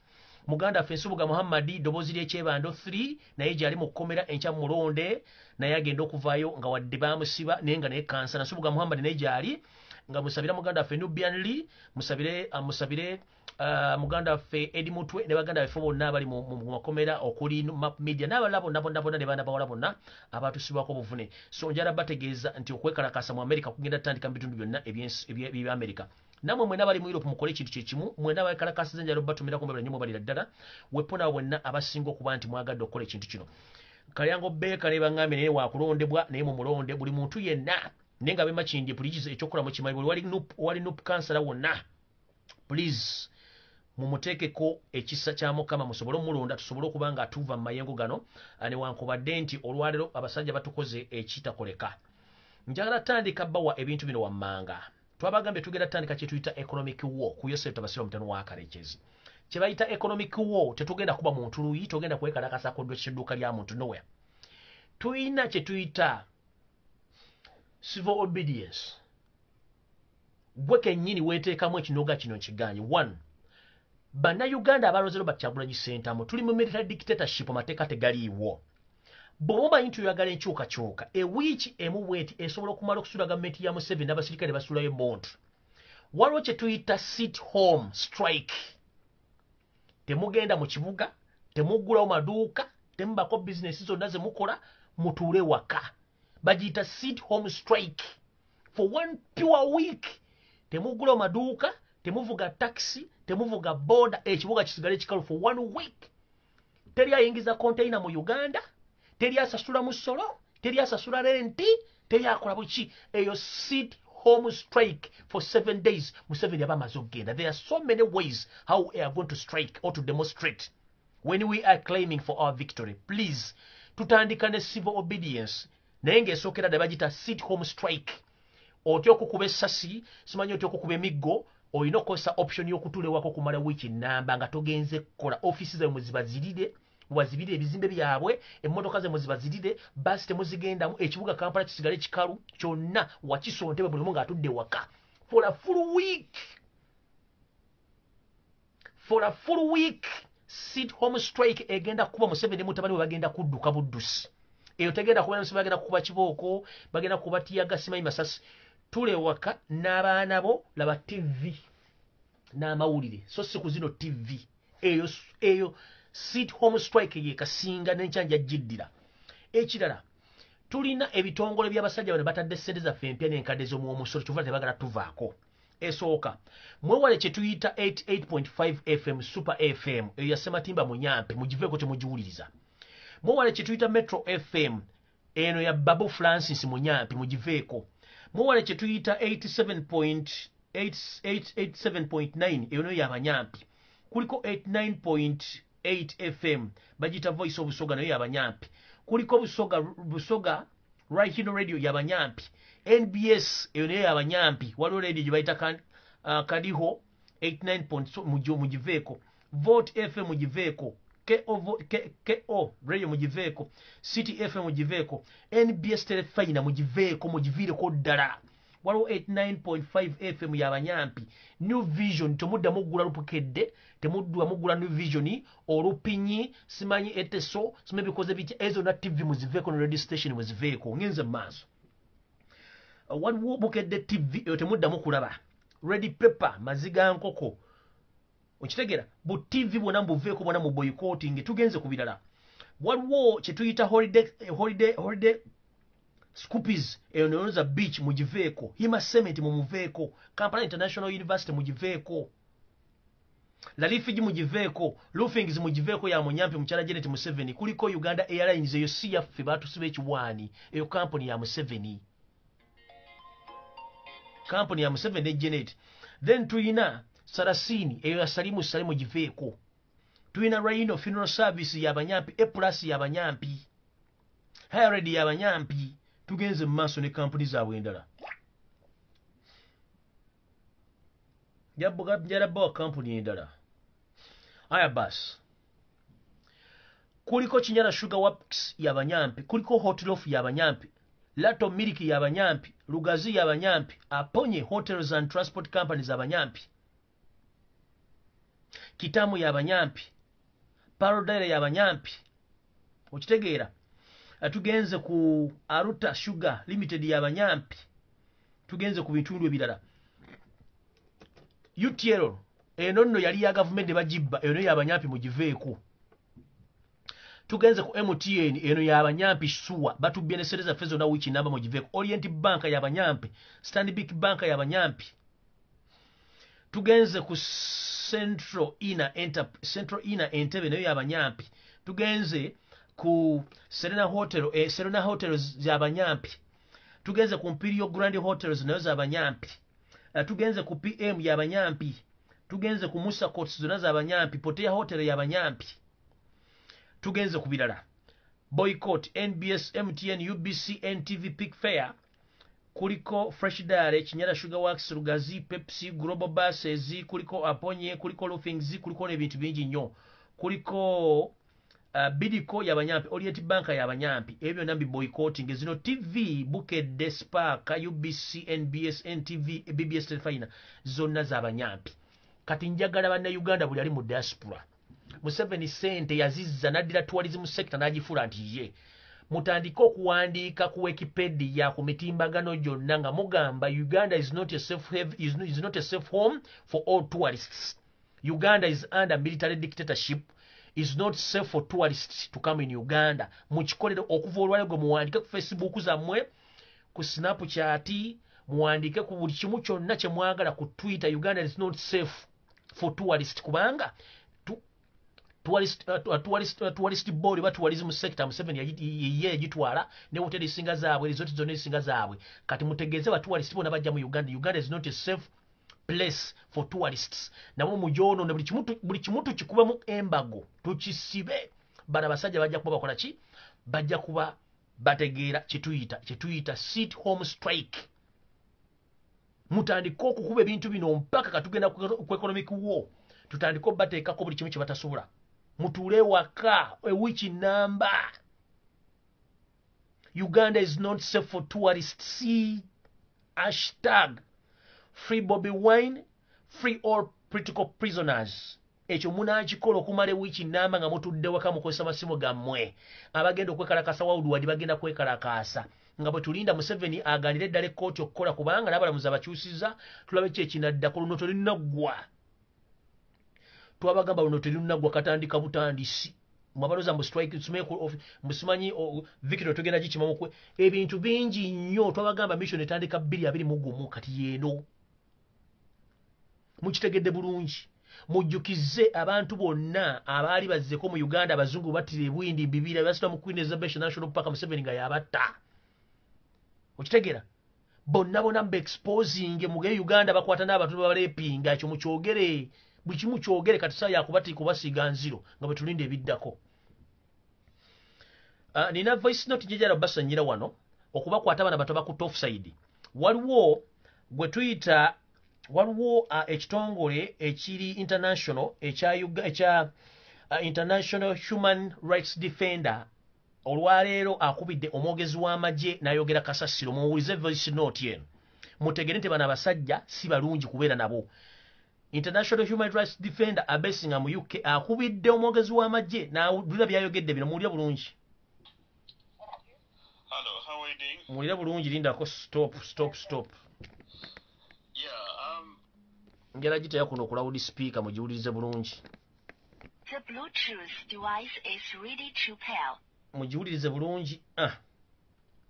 muganda ffe Nsubuga Muhammadi Dobozi ly'ekyebando 3 naye gyali mu kkomera enkya mulonde naye agenda okuvaayo nga wadde baamusiba naye nga naye kansala. Nsubuga Muhammadi naye gyali nga musabira muganda ffe Nubian Lee musabire muganda ffe Edi Mutwe ne baganda baffe bonna abali mu makomera okuli Map Media n'abalala bonna ne baana bawala bonna abatusibwako obuvune. So njala bategeeza nti okwekalakasa mu America kugenda tandika mu bitundu byonna ebya America. Namwe mwena bali mu Europe mukole ekintu kye kimu, mwena bakalakasiza njalo batumira ku mbere nnyo balira ddala wepona bonna abasinga okuba nti mwagadde okukola ekintu kino. Kalyango Beka ne bangambe naye wakulondebwa naye mu mulonde buli muntu yenna nenga bema kindi pulikizo ekyokola mu kimanyi wali nup kansala wonna. Please mumuteekeko ekisa kya Mukama musobole omulonda tusobole okuba nga atuva mu mayengo gano newankubadde nti olwalero abasajja batukoze ekitakoleka. Njagala tandika bawa ebintu bino wammanga. Twabagambe tugenda tandika kye tuyita economic war ku Yosef Tabasiro mutano wa Karekezi. Kye bayita economic war tetugenda kuba muntu luyi tugenda kwekalakasa ku edduuka lya muntu nowhere. Tuyina kye tuyita civil obedience. Gwe kennyini weeteekamu ekinoga kino kiganyi. 1. Bannayuganda abalozero Kyagulanyi Ssentamu tuli mu military dictatorship amateeka tegaliiwo. Bw'oba nti oyagala enkyukakyuka ewiiki emu bweti esobola okumala okusula gavumenti ya Museveni n'abasirikale basulayo Montu. Waliwo kye tuyita sit home strike. Temugenda mu kibuga, temuggulawo maduuka, temubako bizinesi zonna ze mukola, mutuule waka. Bagiyita sit home strike for 1 pure week. Temuggulawo maduuka, temuvuga taxi, temuvuga boda, ekibuga kisigale kikalu for 1 week. Teri ayingiza container mu Uganda, teri asasula musolo, teri asasula renti, teri akola buki. Eyo sit home strike for 7 days. Museveni abamaze okugenda. There are so many ways how we are going to strike or to demonstrate when we are claiming for our victory. Please, tutandika ne civil obedience. Naye ng'esookera ddala bagita sit home strike. Otya okukuba essasi, simanyi otya okukuba emiggo, olina okukozesa option y'okutulewako kumala wiiki nnamba nga togenze kukola. Ofiisi zammwe muzibazirire, wazibire ebizimbe byabwe, emmotoka zammwe muzibazirire, baasi temuzigendamu, ekibuga Kampala kisigale kikalu, kyonna wakisontebwe buli omu ng'atudde waka. For a full week. For a full week. Sit home strike egenda kuba Museveni mutabani we bagenda kudduka buddusi. Eyo tegenda kuba Museveni bagenda kuba kibooko, bagenda kuba tiyaga simanyi masasi. Tule waka n'abaana bo laba TV n'amawulire. So si ku zino TV. Eyo sit home strike ye kasinga n'enkyanja jiddira. Ekirala tulina ebitongole by'abasajja bano batadde ssente zaffe empya n'enkadde z'omuwomusolo kyova tebagala tuvaako. Esooka mwewale kye tuyita 88.5 FM Super FM eyo ya Ssematimba Munyampe mugiveeko temugiwuliriza. Mwewale kye tuyita Metro FM eno ya Babu Francis Munyampe mugiveeko. Mwewale kye tuyita 87.9 eyo nayo y'Abanyampi. Kuliko 89.8 FM bagita Voice of Busoga nayo y'Abanyampi. Kuliko Busoga Right Hino Radio y'Abanyampi. NBS eyo nayo y'Abanyampi. Waliwo radio gye bayita Kadiho 89. Mugiveeko. Vote FM mugiveeko. KO radio mugiveeko. City FM mugiveeko. NBS Telefina mugiveeko mugiviireko ddala. Waliwo 89.5 FM y'Abanyampi. New Vision temudda muggula lupukedde, temudda muggula New Vision olupinyi simanyi eteso simanyi bikoze bitya ezo na TV muziveeko ne radio station muziveeko ngenze maaso. Waliwo bukedde TV eyo temudda mukulaba. Ready Paper maziga nkoko. Okitegera bu TV bwona mbuveeko bwona mu boycotting tugenze ku birala. Waliwo kye tuyita holiday Scoopies eyonoza beach mugiveeko. Hima Cement mumuveeko. Kampala International University mugiveeko. Lalifiji mugiveeko. Roofings mugiveeko ya Munyampe mukyala Janet Museveni. Kuliko Uganda Airlines eyo si yaffe batusiba ekiwaani. Eyo company ya Museveni. Company ya Museveni Janet. Then tuyina Sarasini eyo ya Salimu giveeko. Tuyina Rhino Funeral Service ya Banyampi. E+ ya Banyampi. Hired ya Banyampi. Tugenze maaso ne kampuni zaabwe endala. Jarabawa kampuni endala. Aya bas. Kuliko Chinyana Sugar Works y'Abanyampi, kuliko Hot Loaf y'Abanyampi, Lato Milk y'Abanyampi, Lugazi y'Abanyampi, Aponye Hotels and Transport Companies y'Abanyampi, Kitamu y'Abanyampi, Parodile y'abanyampi okitegeera tugenze ku Aruta Sugar Limited y'abanyampi tugenze ku bitundu ebirala UTL eno nno yali ya gavumenti bagibba eno y'abanyampi mugiveeko tugenze ku MTN eno y'abanyampi suwa batubye ne sereza fezo na wiki namba mugiveeko Orient Bank y'abanyampi Stanbic Bank y'abanyampi tugenze ku Central Inner Entebbe nayo y'abanyampi tugenze ku Serena Hotels y'abanyampi tugenze ku Imperial Grand Hotels nayo z'abanyampi tugenze ku PM y'abanyampi tugenze ku Musa Courts zona z'abanyampi Potea Hotel y'abanyampi tugenze ku birala Boycott NBS MTN UBC NTV Pick Fair kuliko Fresh Dare Kinyara Sugar Works Rugazi Pepsi Global Buses kuliko Aponye kuliko Roofings kuliko n'ebintu bingi nnyo kuliko Bidiko y'abanyampi Orient Bank y'abanyampi ebyo nambi boycotting zino TV Bukedde Spark UBC NBS NTV BBS Telefina zonna z'abanyampi kati njagala banna Uganda buli ali mu diaspora Museveni sente yazizza naddira tourism sector n'agifula nti ye mutandika okuwandiika ku Wikipedia ku mitimbagano gyonna nga mugamba Uganda is not a safe home for all tourists. Uganda is under military dictatorship. Is not safe for tourists to come in Uganda. Mukikolere okuva olwale gwe muwandike ku Facebook zammwe ku Snapchat muwandike ku buli kimu kyonna kye mwagala ku Twitter. Uganda is not safe for tourists kubanga tourist board ba tourism sector Museveni ye yagitwala ne hoteli singa zaabwe resort zone singa zaabwe kati mutegeeze ba tourist bona bajja mu Uganda. Uganda is not a safe place for tourists. Nabo mujono ne buli kimuntu kikuba mu embago tukisibe bana basajja bajja kuba bakola ki bajja kuba bategeera kituyita sit home strike. Mutandika okukuba ebintu bino mpaka katugenda ku economic war tutandika obateekako buli kimu kye batasobola mutule waka ewiki namba. Uganda is not safe for tourists. See hashtag free Bobby Wine, free all political prisoners. Ekyo munakikola okumala ewiki namba nga mutudde waka mukozesa masimu gammwe abagenda okwekalakasa wawulwadi bagenda kwekalakasa nga bwe tulinda Museveni aganire eddala ekkooti okukola kubanga n'abalamuzi abakyusiza tulabe ki ekinaddako luno tolinaggwa twabagamba luno terunaggwa katandika butandisi mwabaloza mu strike musimanyi Victor tugenda gikimamukwe ebintu bingi nnyo twabagamba mission etandika 221 kati yeeno mukitegedde bulungi mujjukize abantu bonna abaali bazzeko mu Uganda abazungu battira ebwindi bibira basita mu Queen Elizabeth National Park Museveni nga yabatta okitegera bonna mbe exposing mu Uganda bakwata n'abantu babalepinga ekyo mukyogere buli kimu kyogere kati saa yakubati kubasiga nziro nga bwe tulinde ebiddako. Nina voice note jejala Byesonyiwe wano okubakwata abana bato bakutte offside. Waliwo gwe tuyita waliwo ekitongole ekiri international ekya International Human Rights Defender olwaleero akubidde omwogezi w'amagye n'ayogera kasasiro muwulize voice note yen mutegere nti bana abasajja si balungi kubeera nabo. International Human Rights Defender abesinga mu UK akubidde omwogezi w'amagye n'awulira byayogedde bino muwulire bulungi. Hello, how are you doing? Muwulire bulungi lindako stop. Yeah, njala gitaya kuno ku loud speaker mugiwulirize bulungi. The Bluetooth device is ready to pair. Mugiwulirize bulungi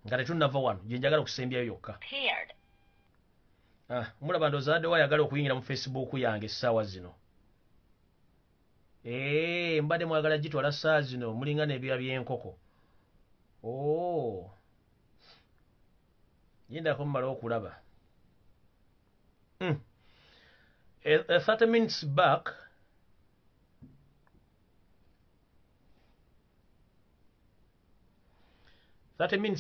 nga tetunnava wano gye njagala okusembyayo yokka. Paired. Mulaba ndowooza wayagala okuyingira mu Facebook yange essaawa zino. Mbadde mwagala gitwala ssaawa zino mulinga n'ebyoya by'enkoko. Yendako mmalawo okulaba. 30 minutes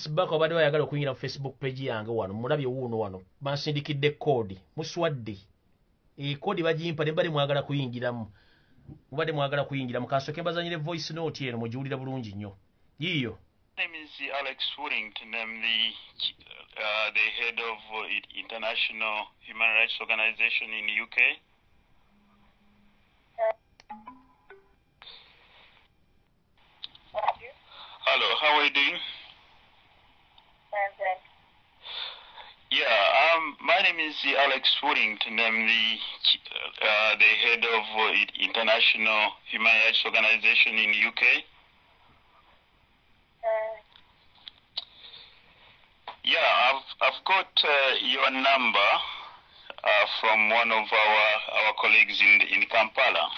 back obadde wayagala okuyingira mu Facebook page yange wano mulabye wuuno wano bansindikidde koodi muswadde koodi bagimpa ne mbadde mwagala kuyingiramu kasooke mbazanyire voice note eno mugiwulira bulungi nnyo yiyo. my name is Alex Woodington. I'm the head of International Human Rights Organization in the UK. how are you doing? Yeah, my name is Alex Woodington. I'm the head of International Human Rights Organization in UK. Yeah, I've got your number from one of our colleagues in Kampala.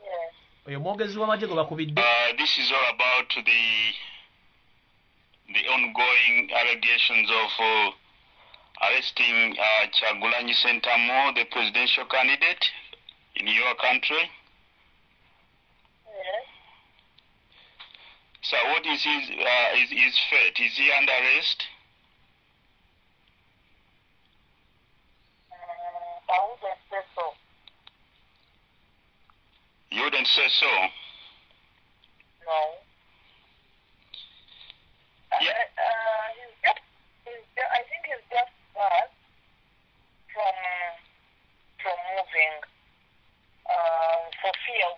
Yes. This is all about the ongoing allegations of arresting Kyagulanyi Ssentamu, the presidential candidate in your country. Yes. So what is his fate? Is he under arrest? I wouldn't say so. You wouldn't say so? No. Yeah. I think he's just back from moving for fear of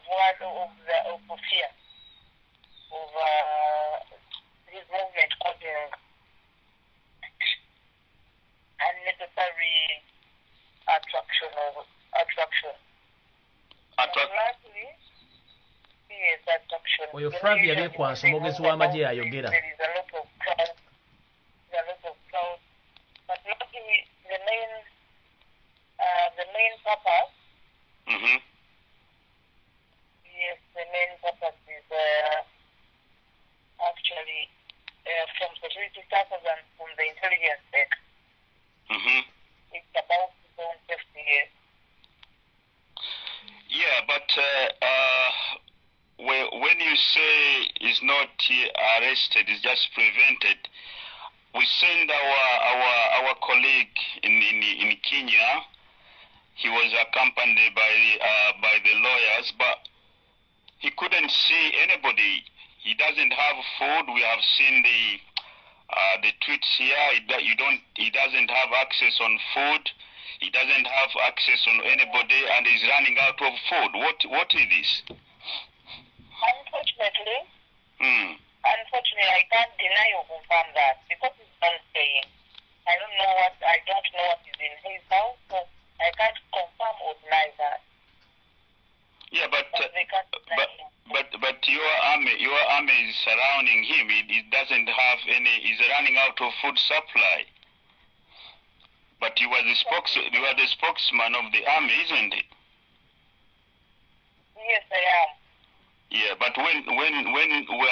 fear of his movement causing unnecessary attraction. Lastly, yes, attraction. Oyo Flavia byekwansa omwogezi w'amagye ayogera. There is a lot of crowd. But luckily, the main purpose. Mm-hmm. Yes, the main purpose is actually from security staffers and from the intelligence tech. Mm-hmm. It's about his own safety. Yes. Yeah, but when you say he's not arrested, he's just prevented, we send our colleague in Kenya. He was accompanied by the lawyers, but he couldn't see anybody. He doesn't have food. We have seen the tweets here. He doesn't have access on food. He doesn't have access on anybody, and he's running out of food. What is this? Unfortunately, I I can't deny or confirm that because he's not saying. I don't know what is in his house, so I can't confirm or deny that. Yeah, but your army is surrounding him. It doesn't have any. He's running out of food supply. But you are the spokesman of the army, isn't it? Yes, I am. Yeah, but when we're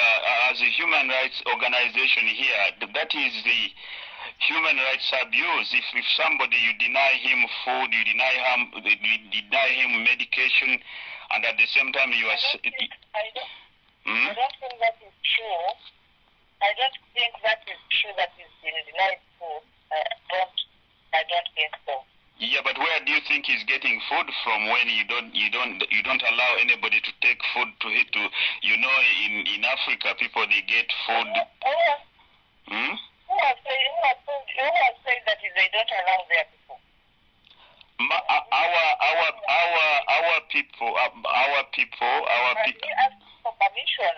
as a human rights organization here, that is the human rights abuse. If somebody, you deny him food, you deny him medication, and at the same time you are. I don't think that is true. I don't think that is true that he's been denied food. I don't think so. Yeah, but where do you think he's getting food from when you don't allow anybody to take food to in Africa people they get food. Who has said that they don't allow their people? Our people. He asked for permission.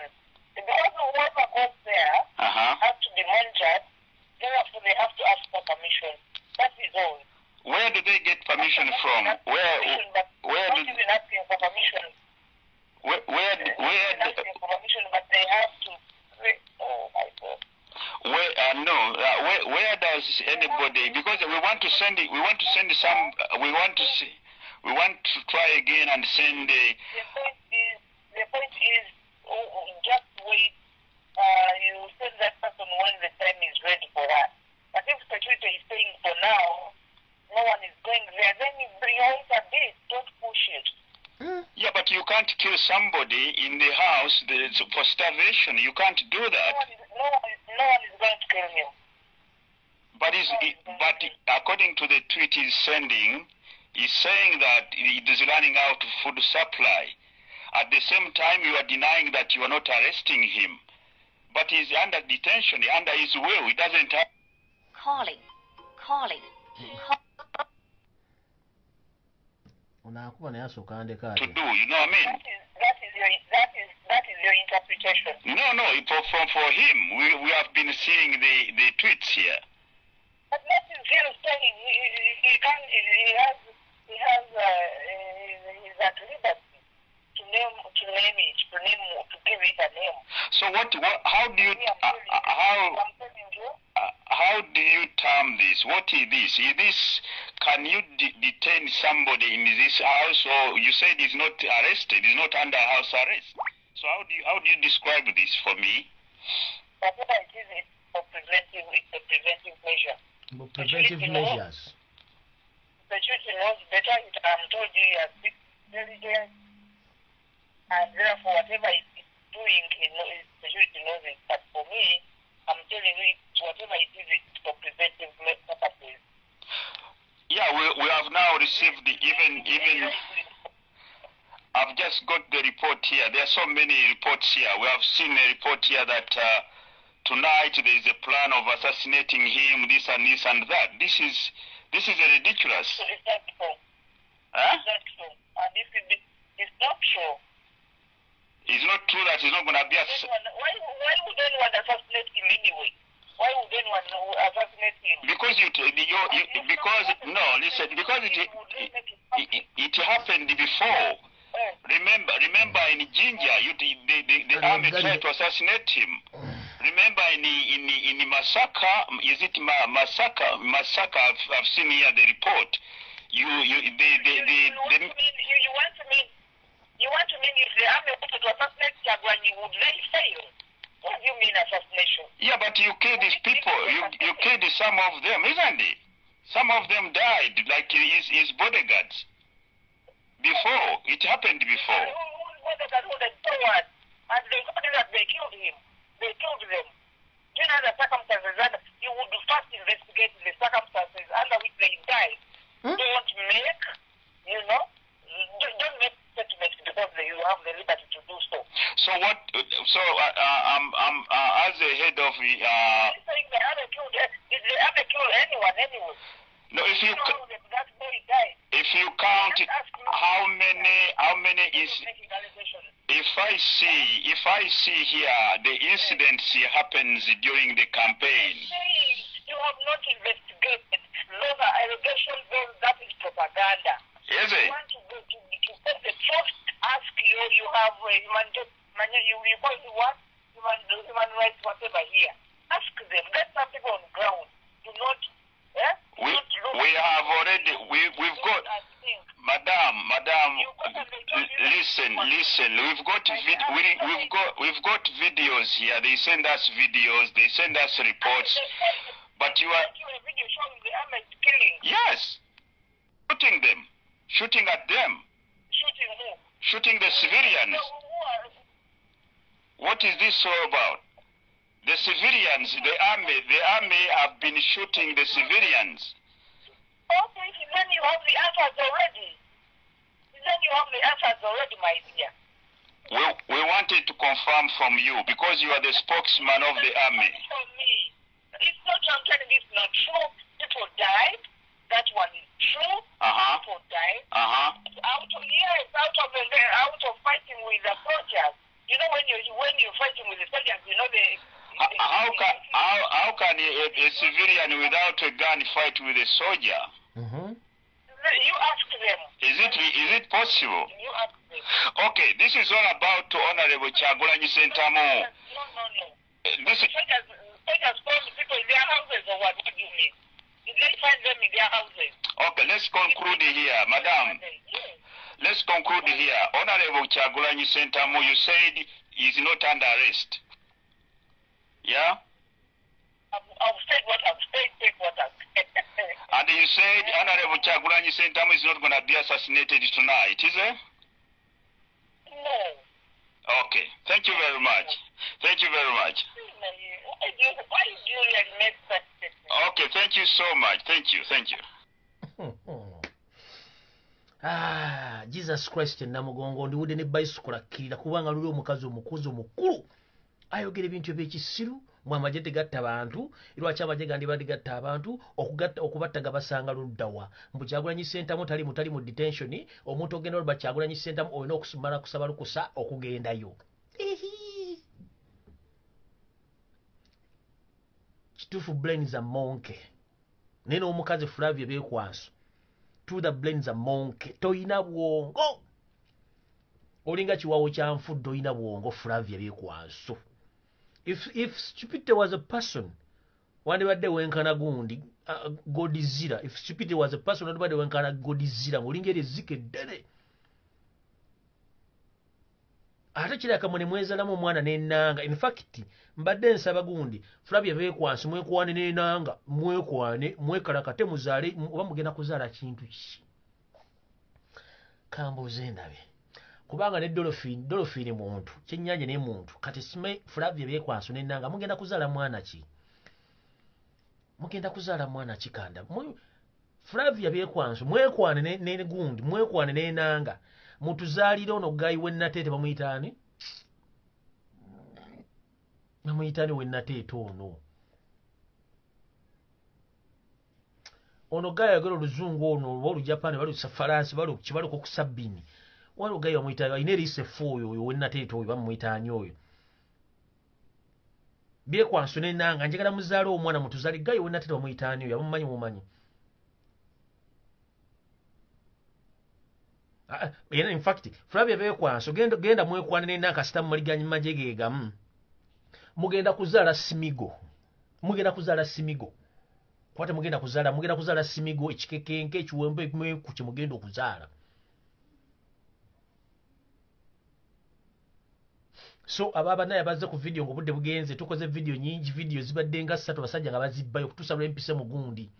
Because whoever goes there has to be monitored. Therefore, they have to ask for permission. That is all. Where do they get permission from? Where not even asking for permission. Where asking for permission, but they have to. Oh my God. Where does anybody? Because we want to send it. We want to send some. We want to try again and send. The point is, just wait. You send that person when the time is ready for that. But if security is saying for now, no one is going there, then you bring out a bit. Don't push it. Yeah, but you can't kill somebody in the house for starvation. You can't do that. No one is going to kill him. But according to the tweet he's sending, he's saying that it is running out of food supply. At the same time, you are denying that you are not arresting him. But he's under detention, under his will. He doesn't have... Calling. To do, you know what I mean? That is your interpretation. No, for him, we have been seeing the tweets here. But that is him saying he has he's at liberty to name it, to give it a name. So how do you how do you term this? What is this? Is this, can you detain somebody in this house, or you said he's not arrested, he's not under house arrest? So how do you describe this for me? Whatever it is, it's a preventive measure. Preventive measures. The security knows better. I'm told you has big intelligence, and therefore whatever it's doing, security knows it. But for me, I'm telling you, whatever it is, it's for preventive purposes. Yeah, we have now received even. I've just got the report here. There are so many reports here. We have seen a report here that tonight there is a plan of assassinating him, this and this and that. This is ridiculous. So it's not true. Huh? It's not true. And it's not true. It's not true that he's not going to be Why would anyone assassinate him anyway? Why would anyone assassinate him? Because it happened before. Remember in Jinja, the army tried to assassinate him. Remember in Masaka, is it Masaka? Masaka, I've seen here the report. You want to mean if the army wanted to assassinate Chagwanyi, would they fail? What do you mean assassination? Yeah, but you killed these people. You killed some of them, isn't it? Some of them died, like his bodyguards. Before, it happened before. Bodyguards who they forward, and they got that they killed him. They killed them. Do you know the circumstances that you would first investigate the circumstances under which they died? Don't make, don't make statements because you have the liberty to do so. So what? So as the head of the. Saying the army killed. Did the army kill anyone anyway? No, if you that boy died. If you count how many is. If I see here the incidents happens during the campaign. You have not investigated. Those are allegations. That is propaganda. Is it? You want to go to get the truth? Ask you. You have you call it what? Human rights, whatever here. Ask them. Get some people on the ground. Do not. We have already. We've got. Madam. Listen. We've got videos here. They send us videos. They send us reports. But you are. Yes. Shooting at them. Shooting who? Shooting the civilians. What is this all about? The civilians, the army have been shooting the civilians. Okay, then you have the answers already. My dear. We wanted to confirm from you because you are the spokesman of the army. For me, it's not. I'm telling you, it's not true. People died. That one is true. People died. Out of fighting with the soldiers. You know when you're fighting with the soldiers, you know the. How can a civilian without a gun fight with a soldier? You ask them. Is it possible? You ask them. Okay, this is all about Honorable Kyagulanyi Ssentamu. No. This is. Soldiers found people in their houses or what? What do you mean? Did they find them in their houses? Okay, let's conclude here, Madam. Yes. Let's conclude here. Honorable Kyagulanyi Ssentamu, you said he's not under arrest. Yeah? I've said what I've said, take what I've said. And you said Honorable Kyagulanyi Ssentamu is not going to be assassinated tonight, is it? No. Okay. Thank you very much. Why do you really make such statements? Okay, thank you so much. Thank you. Jesus Christ namugongo ndiwudde ne Byesonyiwe akkirira kubanga luli omukazi omukozi omukulu ayogera ebintu ebyekisiru mu amagye tegatta abantu lwaki amagye gandibadde gatta abantu okubattaga basanga luddawa mbu Kyagulanyi Ssentamu tali mu detention omuntu ogenda olba Kyagulanyi Ssentamu olina okusumana kusaba lukusa okugendayo ekituufu brains a monkey naye n'omukazi Flavia Byekwaso to the brains a monkey toyina bwongo olinga kiwawo kya nfudde oyina bwongo Flavia Byekwaso. If stupidity was a person wandibadde wenkana gundi Godzilla. If stupidity was a person wandibadde wenkana Godzilla ngolinga ezzike ddene ate kiraka mwe mwezalamu omwana n'ennanga. In fact mbadde nsaba gundi Flavia Byekwaso mwekwane n'ennanga mwekwane mwekalakate muzaale oba mugenda kuzaala kintu ki kambuze ndabe kubanga ne dolphine muntu kyennyanja ne muntu kati sime Flavia Byekwaso n'ennanga mugenda kuzaala mwana ki kanda Flavia Byekwaso mwekwane ne gundi mwekwane n'ennanga mutuzaalire ono gayi wennateete bamuyitaani wennateete ono gayi ayogera oluzungu ono oba olujapani balusa faransi kibaluka okusabbini waliwo gayi bamuyitaani alina eriisa effu oyo wennateete oyo bamuyitaani oyo Byekwaso n'ennanga njagala muzaale omwana mutuzaali gayi wennateete bamuyitaani oyo abamumanyi mumanyi. In fact Flavia Byekwaso genda mwekwane n'ennanga kasita mumaliganya maje geegamu mugenda kuzaala simigo kwate mugenda kuzaala simigo ekikekenke ekiwempe ku kye mugenda okuzaala. So ababanaye bazze ku video ng'obudde bugenze tukoze video nyingi video zibadde nga 3 basajja nga bazibbayo kutuusa lw'empise mu gundi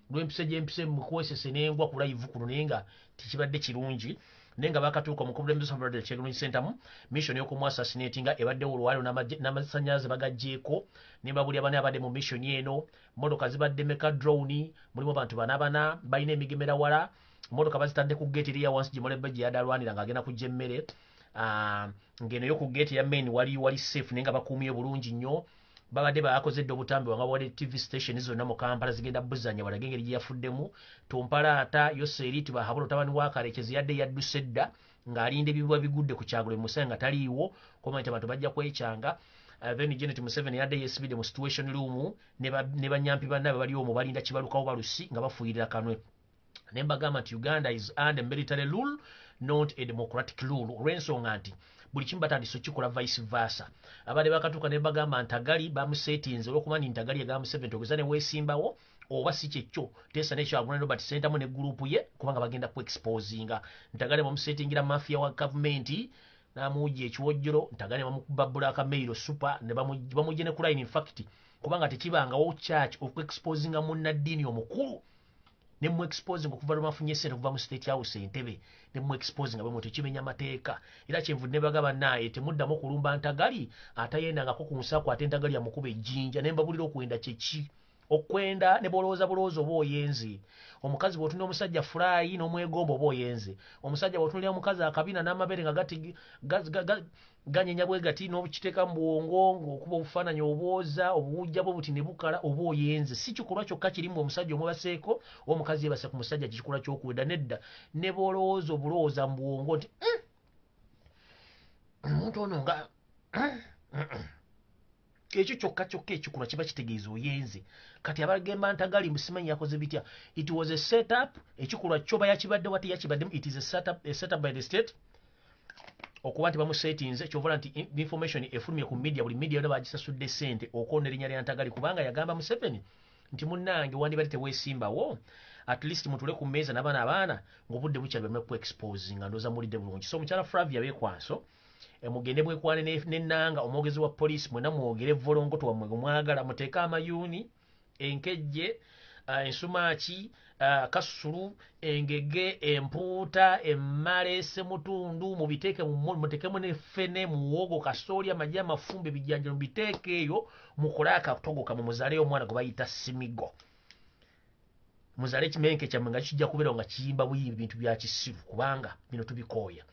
lw'empise mu kwesese n'engwa ku live kuno naye nga tikibadde kirungi naye nga bakatuuka mu Kawedemu Brother Children's Center mu mission y'okumu assassinatinga ebaddewo olwaliro n'amasannyalaze bagagjeeko ne babuli abana abadde mu mission eno motoka zibadde meka drone mulimu abantu bana balina emigemera wala motoka bazitadde ku gate eriya wansi gimolebbe gye yadalwanira ng'agenda kujja emmere ng'eno yo ku gate ya main wali safe naye nga bakuumye bulungi nnyo babadde bakozedde obutambi wanga wali TV station zonna mu Kampala zigenda buzanya balage engeri gye yafuddemu Tompalaata Yoseriti bahabula tabani wa Kalekezi yadde yadduse edda ng'alinda ebibwa bigudde ku Kyagulanyi Musaya nga taliiwo komanyi abantu bajja kwekyanga then Janet Museveni yadde yesibidde mu situation room ne banyampi bannabe bali omwo balinda kibalukawo balusi nga bafuuyirira kanwe ne mbagamba nti Uganda is under military rule not a democratic rule olw'ensonga nti buli kimu batandise okikola vice versa. Abadde bakatuuka ne bagamba Ntagali bamusetinze olw'okuba nti Ntagali yagamba Museveni ogeza ne weesimbawo oba si kyekyo teesa n'ekyo Agulana Robert Sentamu ne gurupu ye kubanga bagenda ku exposinga. Ntagali bamusetingira mafia wa gavumenti n'amuwujja ekiwojjolo Ntagali bamukuba bulaka mailo super ne bamujje ne ku line in fact kubanga tekibangawo church okexposinga munnaddiini omukulu ne mu exposing okuva lumafunye sente okuva mu State House Entebbe ne mu exposing abamwe tekimenya mateeka era kyenvudde ne bagaba naye temuddamu okulumba Ntagali atayendangako ku musako ate Ntagali amukuba ejjinja ne mbabulira okwenda kyeki okwenda ne bolooza bulooza oba oyenze omukazi bw'otunula omusajja fulayi n'omwegomba oba oyenze omusajja bw'otunulira omukazi akabina n'amabere nga gati ganyenya bwe gati n'obukiteeka mu bwongo ng'okuba obufaananyi obwoza obuwujja bwe buti ne bukala oba oyenze si kikolwa kyokka kirimu omusajja omubaseeko oba omukazi yebase ku musajja kikikolwa ky'okwenda nedda ne bolowooza obulowooza mu bwongo nti omuntu ono nga ekyo kyokka ekikolwa kiba kitegeeza oyenze kati abagemba Ntagali musimanyi yakoze bitya it was a setup ekikolwa kyoba yakibadde wati yakibaddemu it is a setup by the state okuba nti bamusetinze kyovola nti information efulumye ku media buli media yona bagisasudde sente okwona erinnya lya Ntagali kubanga yagamba Museveni nti munnange wandibadde teweesimbawo at least mutule ku mmeeza n'abaana ng'obudde bukyali bame ku expose nga ndooza mulidde bulungi so mukyala Flavia Byekwaso mugende bwekwane n'ennanga omwogezi wa poliisi mwena mwogere volongoto wammwe omwagala muteeke amayuuni enkejje ensumaaki kasulu engege empuuta emmale semutundu muteekemu n'effene muwogo kasooli amagi amafumbe ebijjanjalo mubiteeke eyo mukole akatogo kamwe muzaaleyo omwana gwe bayita simigo muzaale ekimenke kyammwe nga kijja kubeerawo nga kiyimba buyibi ebintu bya kisiru kubanga bino tubikooya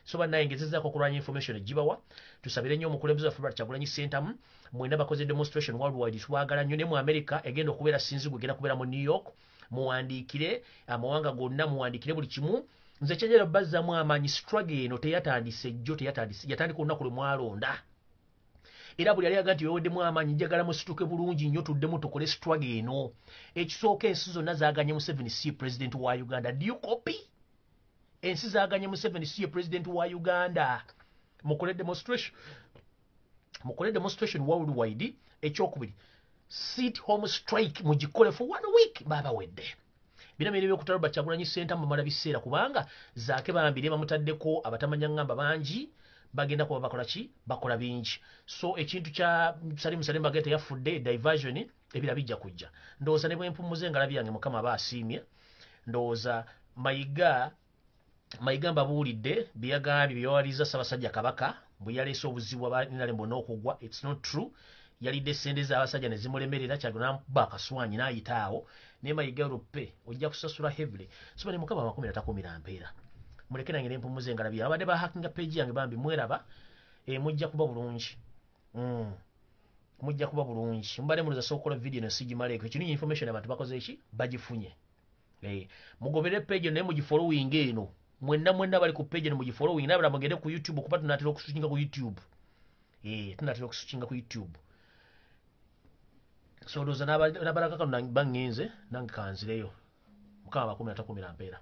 so bannaye ngezezaako okulwanya information egibawa tusabire nnyo omukulembeze waffe Robert Kyagulanyi Ssentamu mwena bakoze demonstration worldwide twagala nnyo ne mu America egenda okubeera sinzigu egenda kubeera mu New York muwandiikire amawanga gonna muwandiikire buli kimu nze kyenjera bazzaamu amaanyi struggle eno teyatandise jjo yatandika olunaku lwe mwalonda era buli aliaga nti weweddemu amaanyi njagala musituke bulungi nnyo tuddemu tukole struggle eno ekisooka ensi zonna zaaganye Museveni si president wa Uganda. Do you copy? Ensi zaaganye Museveni si president wa Uganda. Mukole demonstration worldwide. Ekyokubiri, sit home strike mugikole for 1 week baba wedde. Bina mirebe okutalo Bakyagulanyi Center mu mala biseera kubanga zaake bambire bamutaddeko abatamanya ngamba bangi bagenda kuba bakola ki bakola bingi. So ekintu kya Salim Bagete yafudde diversion ebira bijja kujja. Ndowooza ne bwempumuze ngalabi yange mukama aba asiimye. Ndowooza Mayiga mbabuulidde byagambye byawaliza Ssaabasajja Kabaka bwe yaleese obuzibu ab'Inalembo n'okugwa. It's not true. Yalidde sente z'abasajja ne zimulemerera Kyagulanyi bakaswanyi n'ayitaawo ne Mayiga Ruppe ojja kusasula heavily. So ne mukama 10 atakumira mpeera. Muleke nange n'empumuze engalabi abadde ba hacking page yange bambi mweraba mujja kuba bulungi. Mujja kuba bulungi. Mbadde muliza sokola video ne sigimaleko. Ekyo information abantu bakoze eki bagifunye. Mugobere page ne mugifollowing eno. Mwenna bali ku page ne mugifollowing nabala mugende ku YouTube okuba tunatera okuswitchinga ku YouTube. Tunatera okuswitchinga ku YouTube. So doza nabalaka kano bangenze nange kanzireyo. Mukama 10 atakumira mpeera.